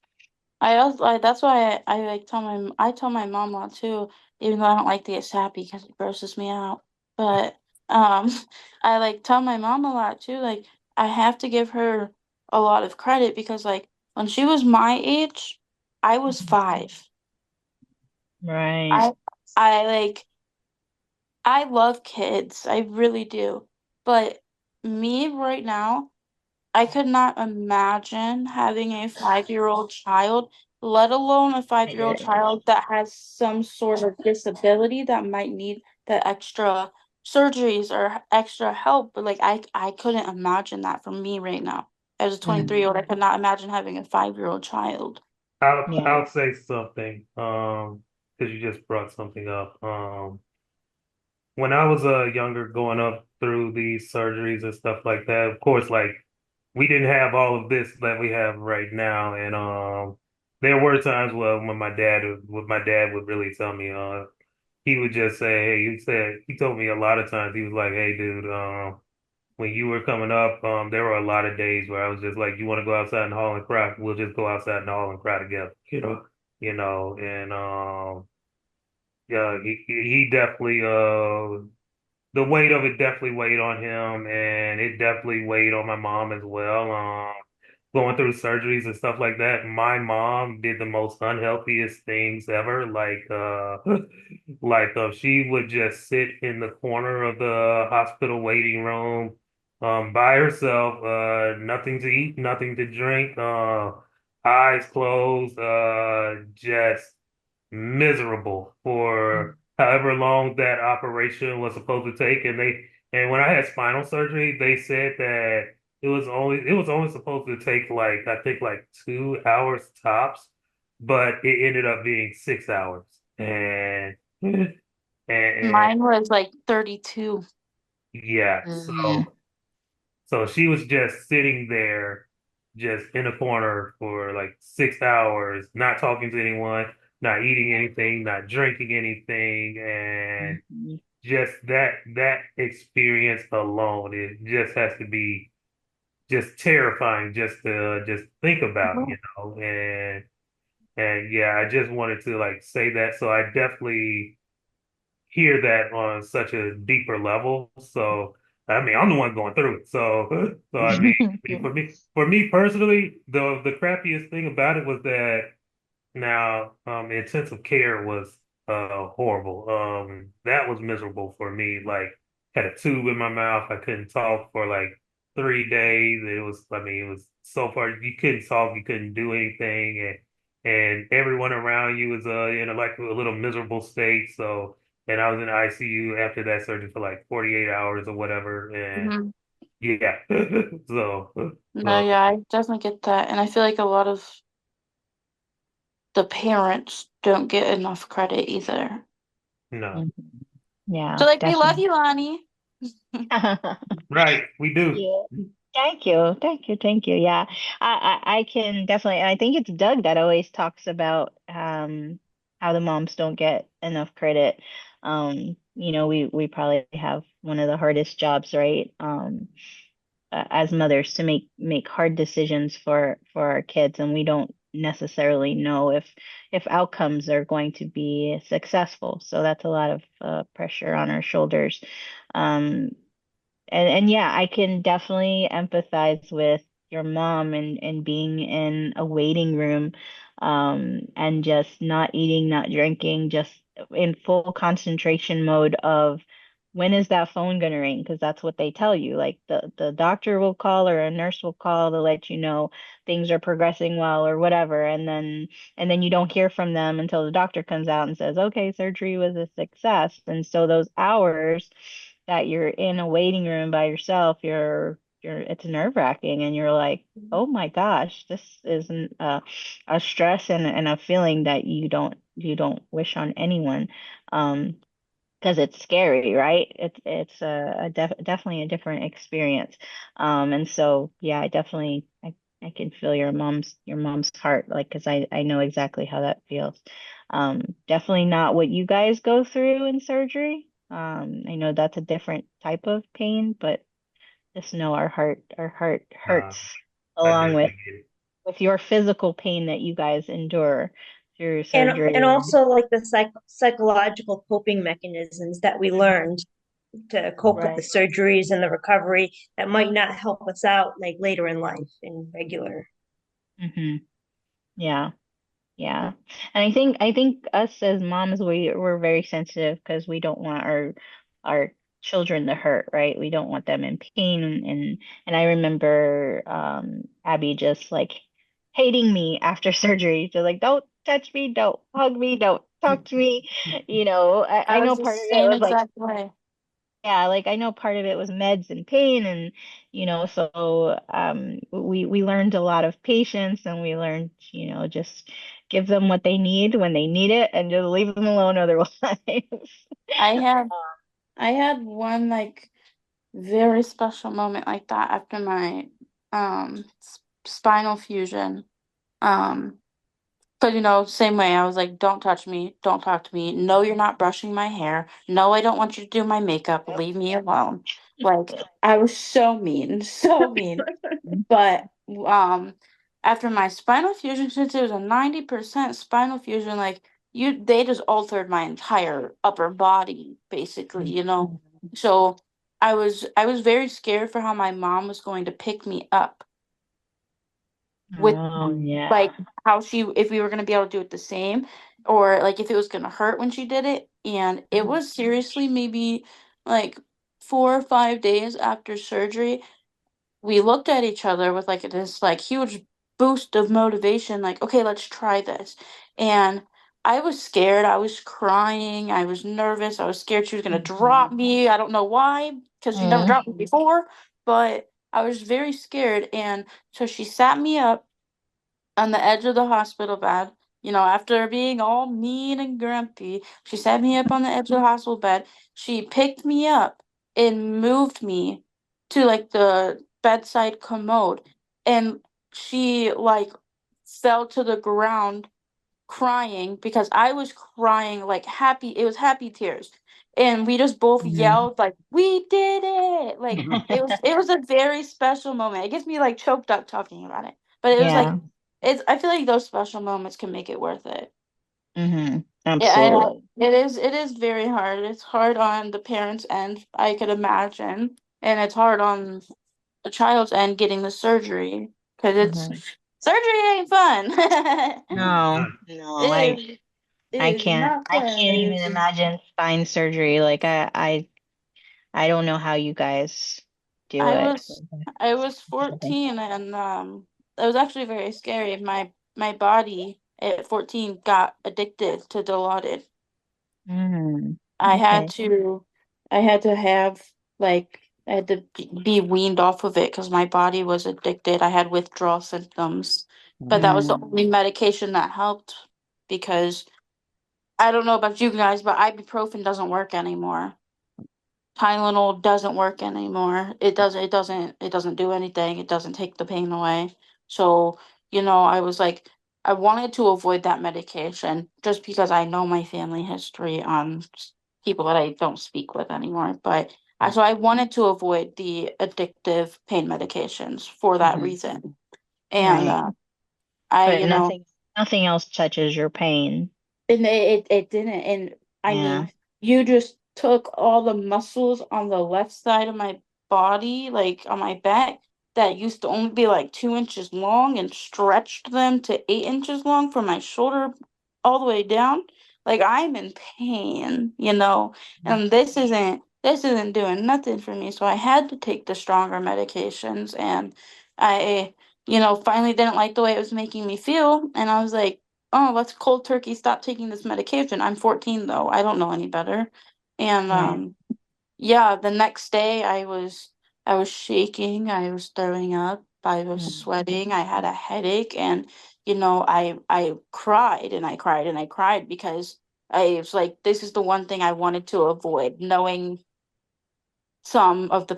that's why I like tell my mom a lot too, even though I don't like to get sappy because it grosses me out. But um I like tell my mom a lot too, like I have to give her a lot of credit because like when she was my age, I was 5. Right. I I like I love kids. I really do. But me right now, I could not imagine having a 5-year-old child, let alone a I 5-year-old get it. child that has some sort of disability that might need the extra surgeries or extra help. But like I couldn't imagine that for me right now. As a Mm, 23-year-old, I could not imagine having a 5-year-old child. yeah. I'll say something, because you just brought something up. When I was younger, going up through these surgeries and stuff like that, of course, like we didn't have all of this that we have right now, and there were times where when my dad would really tell me, he would just say, hey, he told me a lot of times he was like, hey, dude, when you were coming up, there were a lot of days where I was just like, you want to go outside in the hall and cry? We'll just go outside in the hall and cry together, and yeah, he definitely the weight of it definitely weighed on him, and it definitely weighed on my mom as well. Going through surgeries and stuff like that, my mom did the most unhealthiest things ever. Like she would just sit in the corner of the hospital waiting room, by herself, nothing to eat, nothing to drink, eyes closed, just miserable for however long that operation was supposed to take. And when I had spinal surgery, they said that it was only supposed to take like I think like 2 hours tops, but it ended up being 6 hours. And Mine was like 32. yeah, Mm, so she was just sitting there, just in a corner for like 6 hours, not talking to anyone, not eating anything, not drinking anything, and mhm. just that experience alone, it just has to be just terrifying just to just think about, and yeah, I just wanted to like say that. So I definitely hear that on such a deeper level. So I mean, I'm the one going through it. So for me personally, the crappiest thing about it was that now intensive care was horrible. That was miserable for me. Like had a tube in my mouth. I couldn't talk for like 3 days. It was, I mean, it was so far you couldn't talk, you couldn't do anything, and everyone around you was in like a little miserable state. So, and I was in the ICU after that surgery for like 48 hours or whatever. And Mhm. yeah, so No, uh, yeah, I definitely get that. And I feel like a lot of the parents don't get enough credit either. no, Mhm. Yeah, So like we love definitely. you, Lonnie. right, we do. Yeah. Thank you. Thank you. Thank you. Yeah. I can definitely, and I think it's Doug that always talks about how the moms don't get enough credit. We probably have one of the hardest jobs, right? As mothers to make hard decisions for our kids, and we don't necessarily know if outcomes are going to be successful. So that's a lot of pressure on our shoulders. Um, and yeah, I can definitely empathize with your mom and being in a waiting room, and just not eating, not drinking, just in full concentration mode of when is that phone gonna ring? Because that's what they tell you. Like the doctor will call or a nurse will call to let you know things are progressing well or whatever, and then you don't hear from them until the doctor comes out and says, okay, surgery was a success. And so those hours that you're in a waiting room by yourself, you're it's nerve-wracking, and you're like, oh my gosh, this isn't a stress and a feeling that you don't wish on anyone. Um, because it's scary, right? It's definitely a different experience. And so yeah, I can feel your mom's heart, like, because I know exactly how that feels. Definitely not what you guys go through in surgery. I know that's a different type of pain, but just know our heart Uh, hurts I along with definitely get it. your physical pain that you guys endure through And surgery. also like the psychological coping mechanisms that we learned to cope with the Right. surgeries and the recovery that might not help us out like later in life in regular. hmm Yeah. Yeah. And I think us as moms, we're very sensitive because we don't want our children to hurt, right? We don't want them in pain, and I remember Abby just like hating me after surgery. She's like, don't touch me, don't hug me, don't talk to me. I I was know the part of it same was like, exact way. yeah, like I know part of it was meds and pain, and so we learned a lot of patience, and we learned, just give them what they need when they need it and just leave them alone otherwise. I had I had one like very special moment like that after my spinal fusion. Um But same way, I was like, don't touch me, don't talk to me. No, you're not brushing my hair. No, I don't want you to do my makeup. Leave me alone. Like, I was so mean, so mean. But after my spinal fusion, since it was a 90% spinal fusion, like they just altered my entire upper body, basically. So I was very scared for how my mom was going to pick me up with Oh yeah. like how she if we were gonna be able to do it the same or like if it was gonna hurt when she did it. And it was seriously maybe like 4 or 5 days after surgery, we looked at each other with like this like huge boost of motivation, like, okay, let's try this. And I was scared, I was crying, I was nervous, I was scared she was gonna drop me. I don't know why, because she never Mm. dropped me before, but I was very scared. And so she sat me up on the edge of the hospital bed. After being all mean and grumpy, she set me up on the edge of the hospital bed. She picked me up and moved me to like the bedside commode. And she like fell to the ground crying because I was crying like happy. It was happy tears. And we just both Mhm. yelled like, "We did it!" Like it was a very special moment. It gets me like choked up talking about it. But it was like Yeah. I feel like those special moments can make it worth it. Yeah, Absolutely. it is very hard. It's hard on the parents' end, I could imagine. and it's hard on the child's end getting the surgery because it's Mhm. surgery ain't fun. No, None. no, it, it I is can't not I fun. can't even It's, imagine spine surgery. Like I don't know how you guys do I it. was I was 14 and it was actually very scary. My body at 14 got addicted to Dilaudid. Mm, I had okay. to I had to have like I had to be weaned off of it because my body was addicted. I had withdrawal symptoms, but that was the Mm, only medication that helped because I don't know about you guys, but ibuprofen doesn't work anymore. Tylenol doesn't work anymore. It doesn't do anything. It doesn't take the pain away. So, I was like I wanted to avoid that medication just because I know my family history on people that I don't speak with anymore. But I wanted to avoid the addictive pain medications for that mhm. reason. And Right. I, But nothing else touches your pain. and it didn't. And I Yeah. mean, you just took all the muscles on the left side of my body, like on my back, that used to only be like 2 inches long and stretched them to 8 inches long from my shoulder all the way down. Like I'm in pain, and this isn't doing nothing for me. So I had to take the stronger medications and I, finally didn't like the way it was making me feel. And I was like, oh, let's cold turkey stop taking this medication. I'm 14 though. I don't know any better. And Right. yeah, the next day I was shaking, I was throwing up, I was Mm, sweating, I had a headache and I cried and I cried and I cried because I was like this is the one thing I wanted to avoid, knowing some of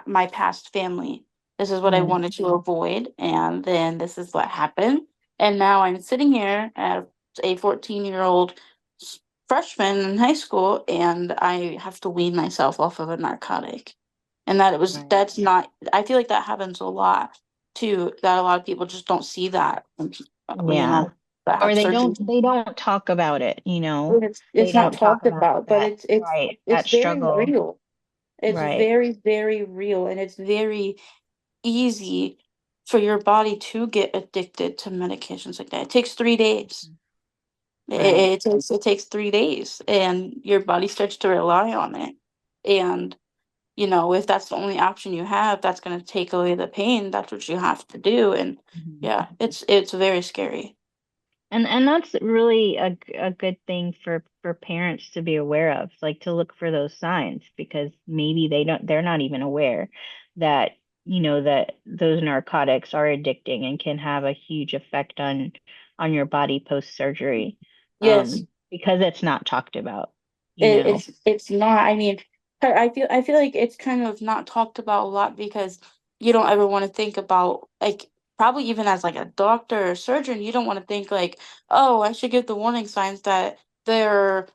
my past family. This is what I yeah. wanted to avoid, and then this is what happened. And now I'm sitting here as a 14-year-old freshman in high school, and I have to wean myself off of a narcotic. And Right. that's not, I feel like that happens a lot too, that a lot of people just don't see that, Yeah. that Or have surgery. they don't talk about it, It's They not don't talk talked about about, but that. it's Right. it's That very struggle. real. It's Right. very, very real, and it's very easy for your body to get addicted to medications like that. It takes 3 days. It, Right. it takes 3 days, and your body starts to rely on it. And if that's the only option you have, that's going to take away the pain. That's what you have to do. And Mhm. yeah, it's very scary. And that's really a good thing for parents to be aware of, like to look for those signs because maybe they're not even aware that that those narcotics are addicting and can have a huge effect on your body post surgery Yes. because it's not talked about, It, it's not. I mean, I feel like it's kind of not talked about a lot because you don't ever want to think about like probably even as like a doctor or surgeon, you don't want to think like, oh, I should give the warning signs that their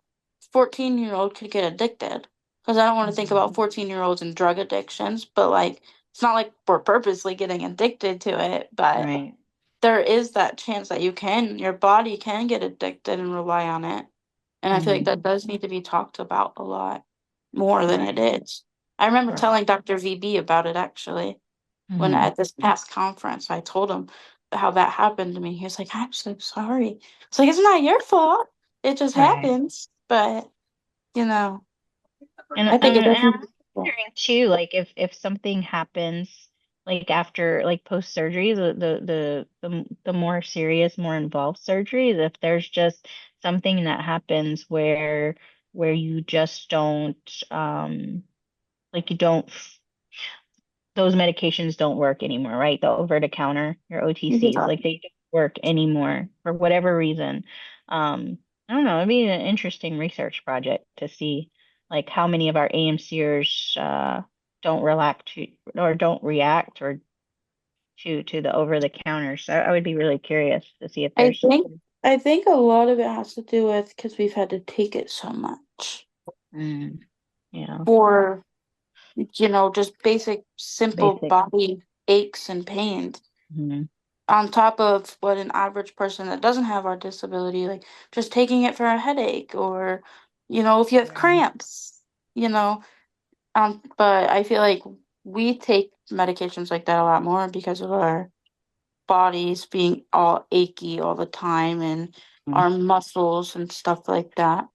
14-year-old could get addicted. Because I don't want to think Mhm. about 14-year-olds and drug addictions, but like it's not like we're purposely getting addicted to it, but Right. there is that chance that your body can get addicted and rely on it. And I feel like Hmm. that does need to be talked about a lot more than it Right. is. I remember Right. telling Dr. VB about it actually when Hmm. at this past conference. I told him how that happened to me. He was like, I'm so sorry. It's like, it's not your fault. It just Right. happens. But, you know, And I think it I'm doesn't. wondering too, like if something happens like after like post surgery, the more serious, more involved surgeries, if there's just something that happens where you just don't like you don't those medications don't work anymore, right? The over the counter, your OTCs, Yeah. like they don't work anymore for whatever reason. I don't know, it'd be an interesting research project to see like how many of our AMCers don't relax to or don't react or to the over the counter. So I would be really curious to see if I there's think I think a lot of it has to do with because we've had to take it so much mm, yeah, for, just basic, simple basic. body aches and pains. Mm, On top of what an average person that doesn't have our disability, like just taking it for a headache or, if you have right. cramps, but I feel like we take medications like that a lot more because of our bodies being all achy all the time and Mm. our muscles and stuff like that.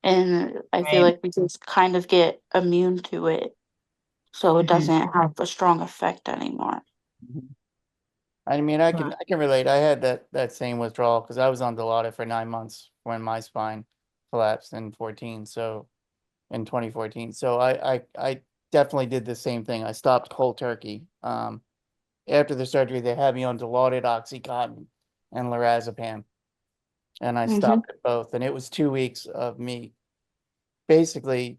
And I feel Right. like we just kind of get immune to it, so it Mhm. doesn't have a strong effect anymore. Mhm. I mean, I can Wow. I can relate. I had that same withdrawal because I was on Dilaudid for 9 months when my spine collapsed in 14. So in 2014. So I definitely did the same thing. I stopped cold turkey. After the surgery, they had me on Dilaudid, OxyContin, and lorazepam, and I Hmm. stopped at both. And it was 2 weeks of me basically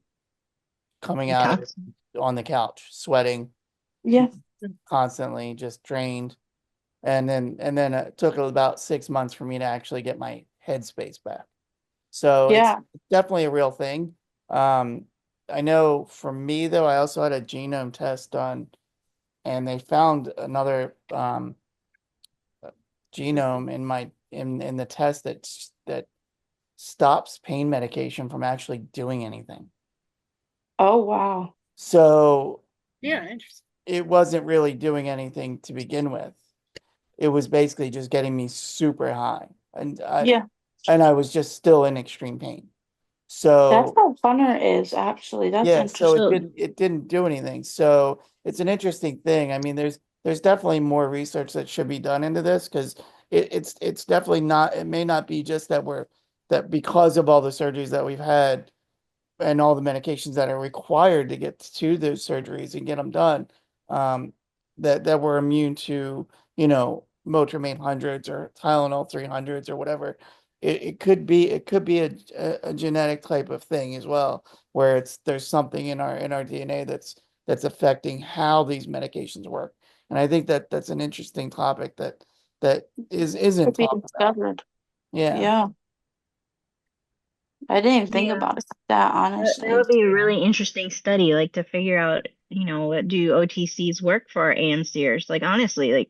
coming out of it Detox. on the couch, sweating Yeah, constantly, just drained. And then it took about 6 months for me to actually get my headspace back. So it's yeah. definitely a real thing. Um, I know for me though, I also had a genome test done, and they found another genome in my in the test that stops pain medication from actually doing anything. Oh, wow. So Yeah, interesting. it wasn't really doing anything to begin with. It was basically just getting me super high, Yeah, and I was just still in extreme pain. that's So how funner is actually. That's yeah, so interesting. So, it didn't do anything. So it's an interesting thing. I mean, there's definitely more research that should be done into this because it's definitely not, it may not be just that because of all the surgeries that we've had and all the medications that are required to get to those surgeries and get them done, um, that we're immune to, Motrin 800s or Tylenol 300s or whatever. It could be a genetic type of thing as well, where there's something in our DNA that's affecting how these medications work. And I think that's an interesting topic that isn't Could be talked about. discovered. Yeah. Yeah, I didn't even think yeah, about it like that, that honestly. would be a really interesting study, like to figure out, what do OTCs work for our AMCers? Like honestly, like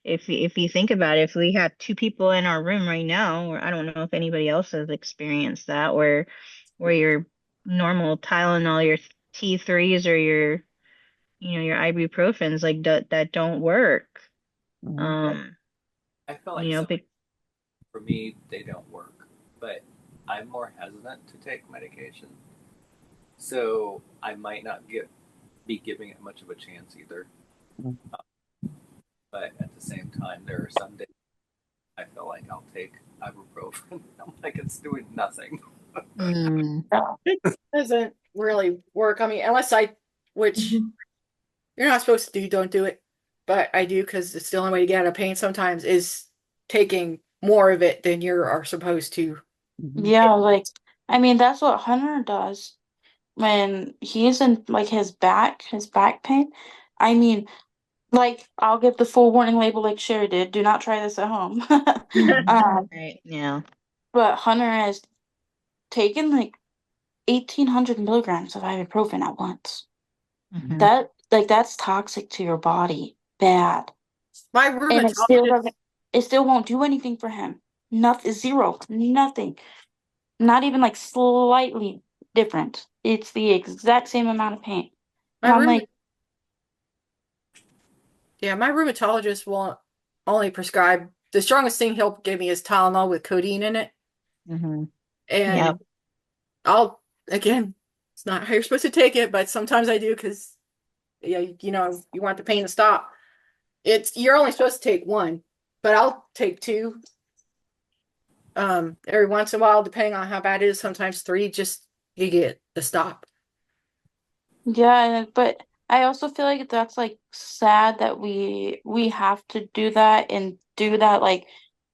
if you think about it, if we had two people in our room right now, or I don't know if anybody else has experienced that, where your normal Tylenol, your T3s or your ibuprofens like that don't work. Mhm. Um, I feel like you know, some but for me they don't work, but I'm more hesitant to take medication, so I might not be giving it much of a chance either. But at the same time, there are some days I feel like I'll take ibuprofen. I'm like it's doing nothing. mm, Yeah. It doesn't really work. I mean, which Mhm. you're not supposed to do, don't do it. But I do because it's the only way to get out of pain sometimes is taking more of it than you are supposed to. Mhm. Yeah, like, I mean, that's what Hunter does when he's in like his back pain. I mean, like, I'll give the full warning label like Sherry did. Do not try this at home. right, yeah. But Hunter has taken like 1,800 milligrams of ibuprofen at once. Hmm. That's toxic to your body. Bad. My And it still rheumatologist, doesn't, it still won't do anything for him. Nothing, zero, nothing. Not even like slightly different. It's the exact same amount of pain. my And I'm rheumat, like, yeah, my rheumatologist won't only prescribe the strongest thing he'll give me is Tylenol with codeine in it, Hmm. Yeah. and I'll again, it's not how you're supposed to take it, but sometimes I do because yeah, you want the pain to stop. You're only supposed to take one, but I'll take two. Every once in a while, depending on how bad it is, sometimes three just you get the stop. yeah, but I also feel like that's like sad that we have to do that and do that like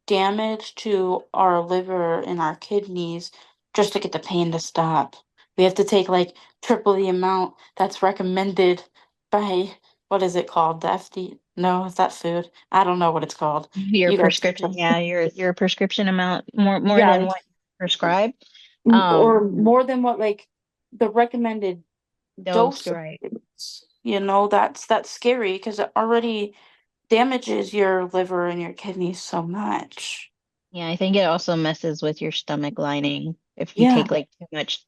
damage to our liver and our kidneys just to get the pain to stop. We have to take like triple the amount that's recommended by what is it called? The FD? No, is that food? I don't know what it's called. Your You guys, prescription, yeah, your prescription amount more yeah, than what you prescribe. or more than what like the recommended Dose, dose of right. foods. That's scary because it already damages your liver and your kidneys so much. Yeah, I think it also messes with your stomach lining if you Yeah, take like too much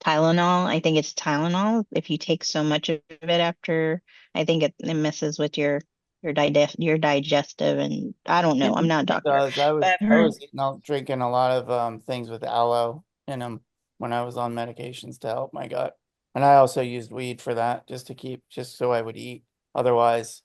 Tylenol. I think it's Tylenol. If you take so much of it after, I think it messes with your digestive, and I don't know. I'm not a It doctor, does. but I've I heard was drinking a lot of things with aloe in them when I was on medications to help my gut. And I also used weed for that just to keep just so I would eat. Otherwise,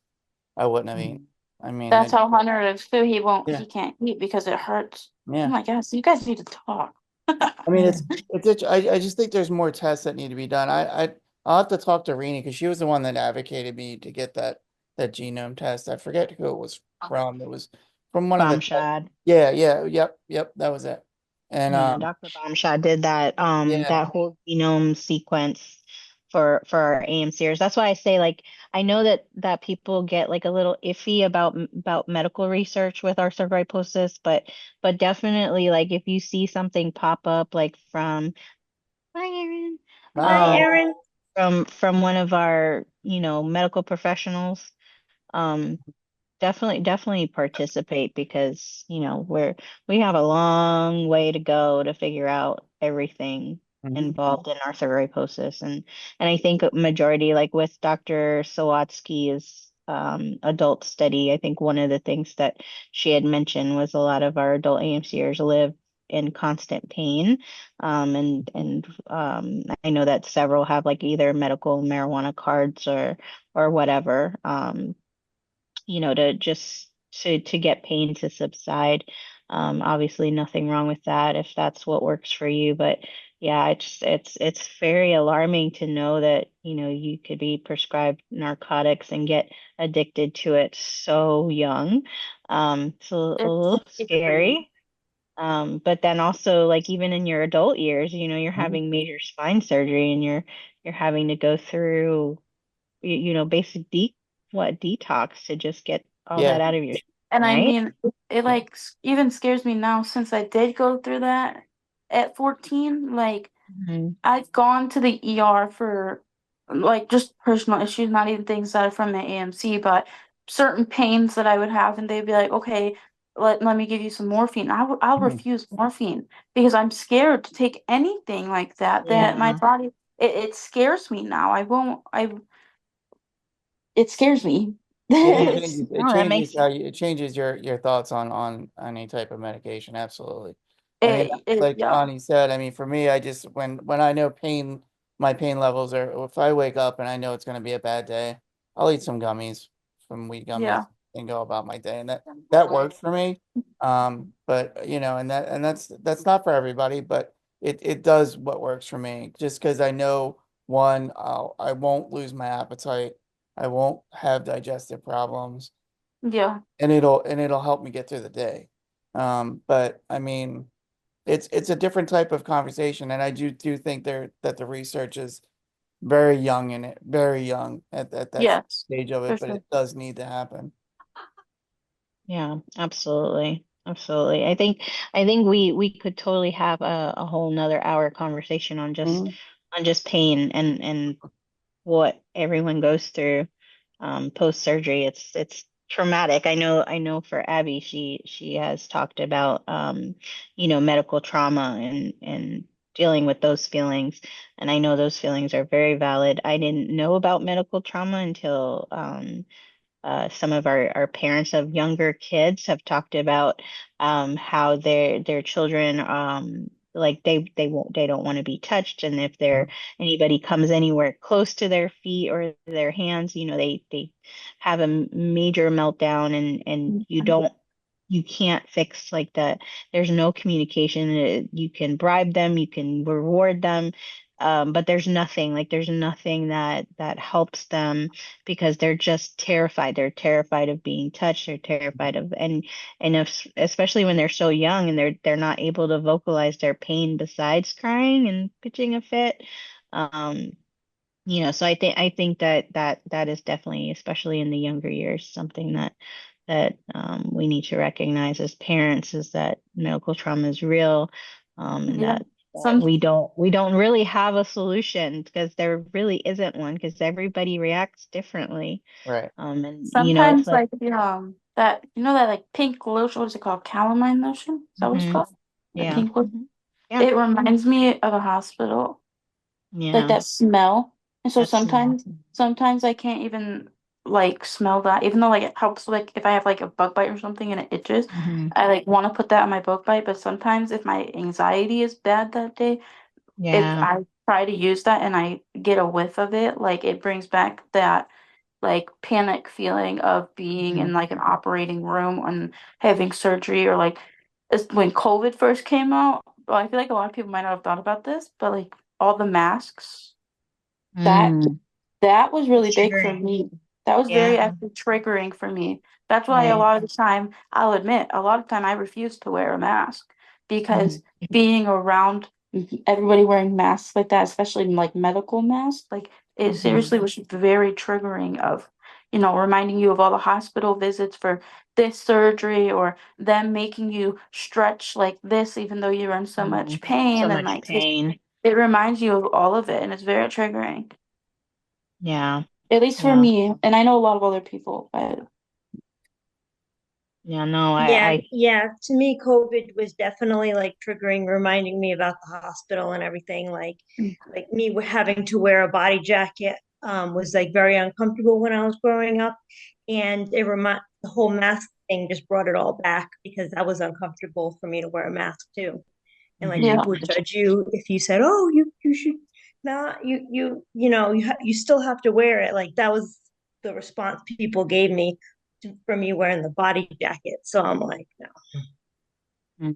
I wouldn't have eaten. I mean, That's how Hunter is too. yeah, He can't eat because it hurts. Oh yeah. my gosh, you guys need to talk. I mean, yeah. I just think there's more tests that need to be done. I'll have to talk to Rini because she was the one that advocated me to get that genome test. I forget who it was from. It was from one of the, Bombshad. yeah, yeah, yep, that was it. And Yeah, Dr. Bombshad did that yeah, that whole genome sequence for our AMCers. That's why I say like I know that people get like a little iffy about medical research with arthrogryposis, but definitely like if you see something pop up like from hi Erin, Hi, bye. um Erin. from one of our, medical professionals, um definitely participate because, we have a long way to go to figure out everything Mhm. involved in arthriposis. And I think a majority, like with Dr. Sawatsky's adult study, I think one of the things that she had mentioned was a lot of our adult AMCers live in constant pain. And I know that several have like either medical marijuana cards or whatever. To just to get pain to subside. Obviously nothing wrong with that if that's what works for you, but yeah, it's very alarming to know that, you could be prescribed narcotics and get addicted to it so young. It's a little It's crazy. scary. But then also like even in your adult years, you're Mhm. having major spine surgery and you're having to go through basic detox to just get all that Yeah, out of your system, And I right? mean, it yeah. like even scares me now since I did go through that at 14. Like Mhm. I've gone to the ER for like just personal issues, not even things that are from the AMC, but certain pains that I would have, and they'd be like, "Okay, let me give you some morphine." I'll Mhm. refuse morphine because I'm scared to take anything like that. That my Yeah. body it scares me now. I won't. It scares me. Yeah, it It's changes. It No, that changes makes how you. It changes your thoughts on any type of medication. Absolutely. I mean, it like yeah Ani said. I mean, for me, I just when I know my pain levels are. If I wake up and I know it's going to be a bad day, I'll eat some gummies, some weed gummies, yeah. and go about my day. And that works for me. But and that's not for everybody, but it does what works for me. Just because I know one, I won't lose my appetite. I won't have digestive problems Yeah. and it'll help me get through the day. But I mean, it's a different type of conversation, and I do think that the research is very young in it, very young at that Yes, stage of for it, but sure. it does need to happen. Yeah, absolutely. Absolutely. I think we could totally have a whole nother hour conversation Mhm. on just pain and what everyone goes through post surgery. It's traumatic. I know for Abby, she has talked about medical trauma and dealing with those feelings. And I know those feelings are very valid. I didn't know about medical trauma until some of our parents of younger kids have talked about how their children like they don't want to be touched, and if anybody comes anywhere close to their feet or their hands, they have a major meltdown, and you can't fix like that. There's no communication. You can bribe them, you can reward them, but there's nothing that helps them because they're just terrified. They're terrified of being touched. They're terrified of and if, especially when they're so young and they're not able to vocalize their pain besides crying and pitching a fit. Um, so I think that is definitely, especially in the younger years, something that we need to recognize as parents is that medical trauma is real, and Yeah. that Some we don't really have a solution because there really isn't one because everybody reacts differently. Right. And it's sometimes like like that that like pink lotion, what is it called? Calamine lotion? Is that what it's hmm called? The yeah, pink lotion. yeah, It reminds me of a hospital. like Yeah, that smell. And so that's small. sometimes I can't even like smell that, even though like it helps like if I have like a bug bite or something and it itches, Hmm. I like want to put that on my bug bite. But sometimes if my anxiety is bad that day, if Yeah. I try to use that and I get a whiff of it, like it brings back that like panic feeling of being Hmm. in like an operating room and having surgery or like when COVID first came out. Well, I feel like a lot of people might not have thought about this, but like all the masks that Mm. that was really It's big for triggering. me. That was Yeah, very actually triggering for me. That's why a right. lot of the time, I'll admit, a lot of time I refuse to wear a mask Hmm. because being around everybody wearing masks like that, especially like medical masks, like it Hmm. seriously was very triggering of, reminding you of all the hospital visits for this surgery or them making you stretch like this even though you're in so Hmm. much So pain and much like pain. it reminds you of all of it and it's very triggering. Yeah, At least for yeah, me, and I know a lot of other people, but yeah. No, Yeah, I yeah. To me, COVID was definitely like triggering, reminding me about the hospital and everything. Like me having to wear a body jacket was like very uncomfortable when I was growing up, and the whole mask thing just brought it all back because that was uncomfortable for me to wear a mask too. And like hmm. yeah, people would judge you if you said, "Oh, you should not you still have to wear it." Like that was the response people gave me for me wearing the body jacket. So I'm like, no.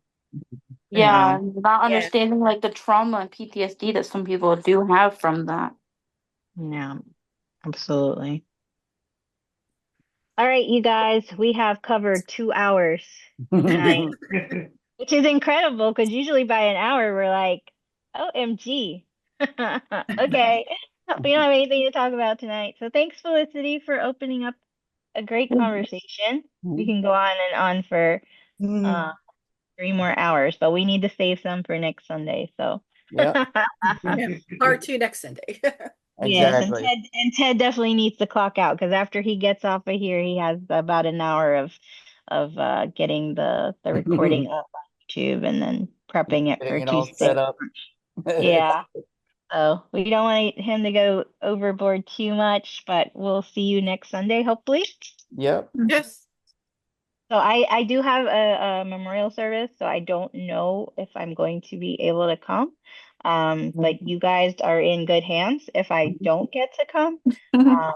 yeah, No, not Yeah. understanding like the trauma and PTSD that some people do have from that. yeah, absolutely. All right, you guys, we have covered 2 hours tonight, which is incredible because usually by an hour we're like, OMG. Okay. We don't have anything to talk about tonight. So thanks, Felicity, for opening up a great conversation. We can go on and on for Mm. uh 3 more hours, but we need to save some for next Sunday. So Yep, Yeah. Part two next Sunday. yes, and exactly. Ted definitely needs to clock out because after he gets off of here, he has about an hour of getting the recording Getting up on YouTube and then prepping it for it all Tuesday. set up. Yeah. So we don't want him to go overboard too much, but we'll see you next Sunday, hopefully. Yep. Yes. So I do have a memorial service, so I don't know if I'm going to be able to come. But you guys are in good hands if I don't get to come. Um,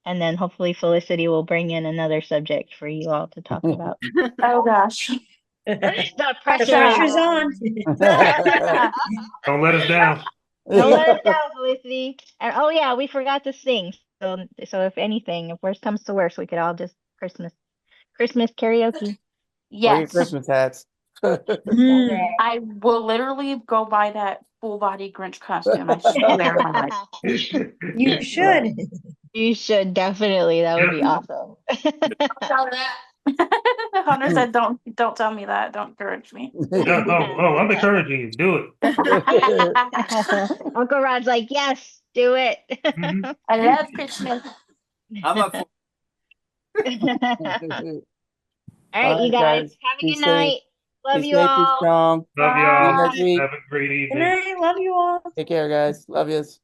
and then hopefully Felicity will bring in another subject for you all to talk about. Oh gosh. The The pressure is pressure's on. on. Don't let us down. Don't let us down, Felicity. And oh yeah, we forgot to sing. So if anything, if worst comes to worst, we could all just Christmas karaoke. Wear your Yes, Christmas hats. That's Hmm. right. I will literally go buy that full body Grinch costume. I swear on my life. You should. You should definitely. That would Yeah. be awesome. Tell that. Hunter said, "Don't tell me that. Don't encourage me." Yeah. Oh, I'm encouraging you. Do Uncle Rod's like, yes, do it. it. Hmm. I love Christmas. I'm up for All right, All you right, guys, guys. have a Be good safe. night. Be Love you safe. Be all. strong. Love See you y'all. next Bye. week. Have a great Good evening. night. Love you all. Take care, guys. Love yous.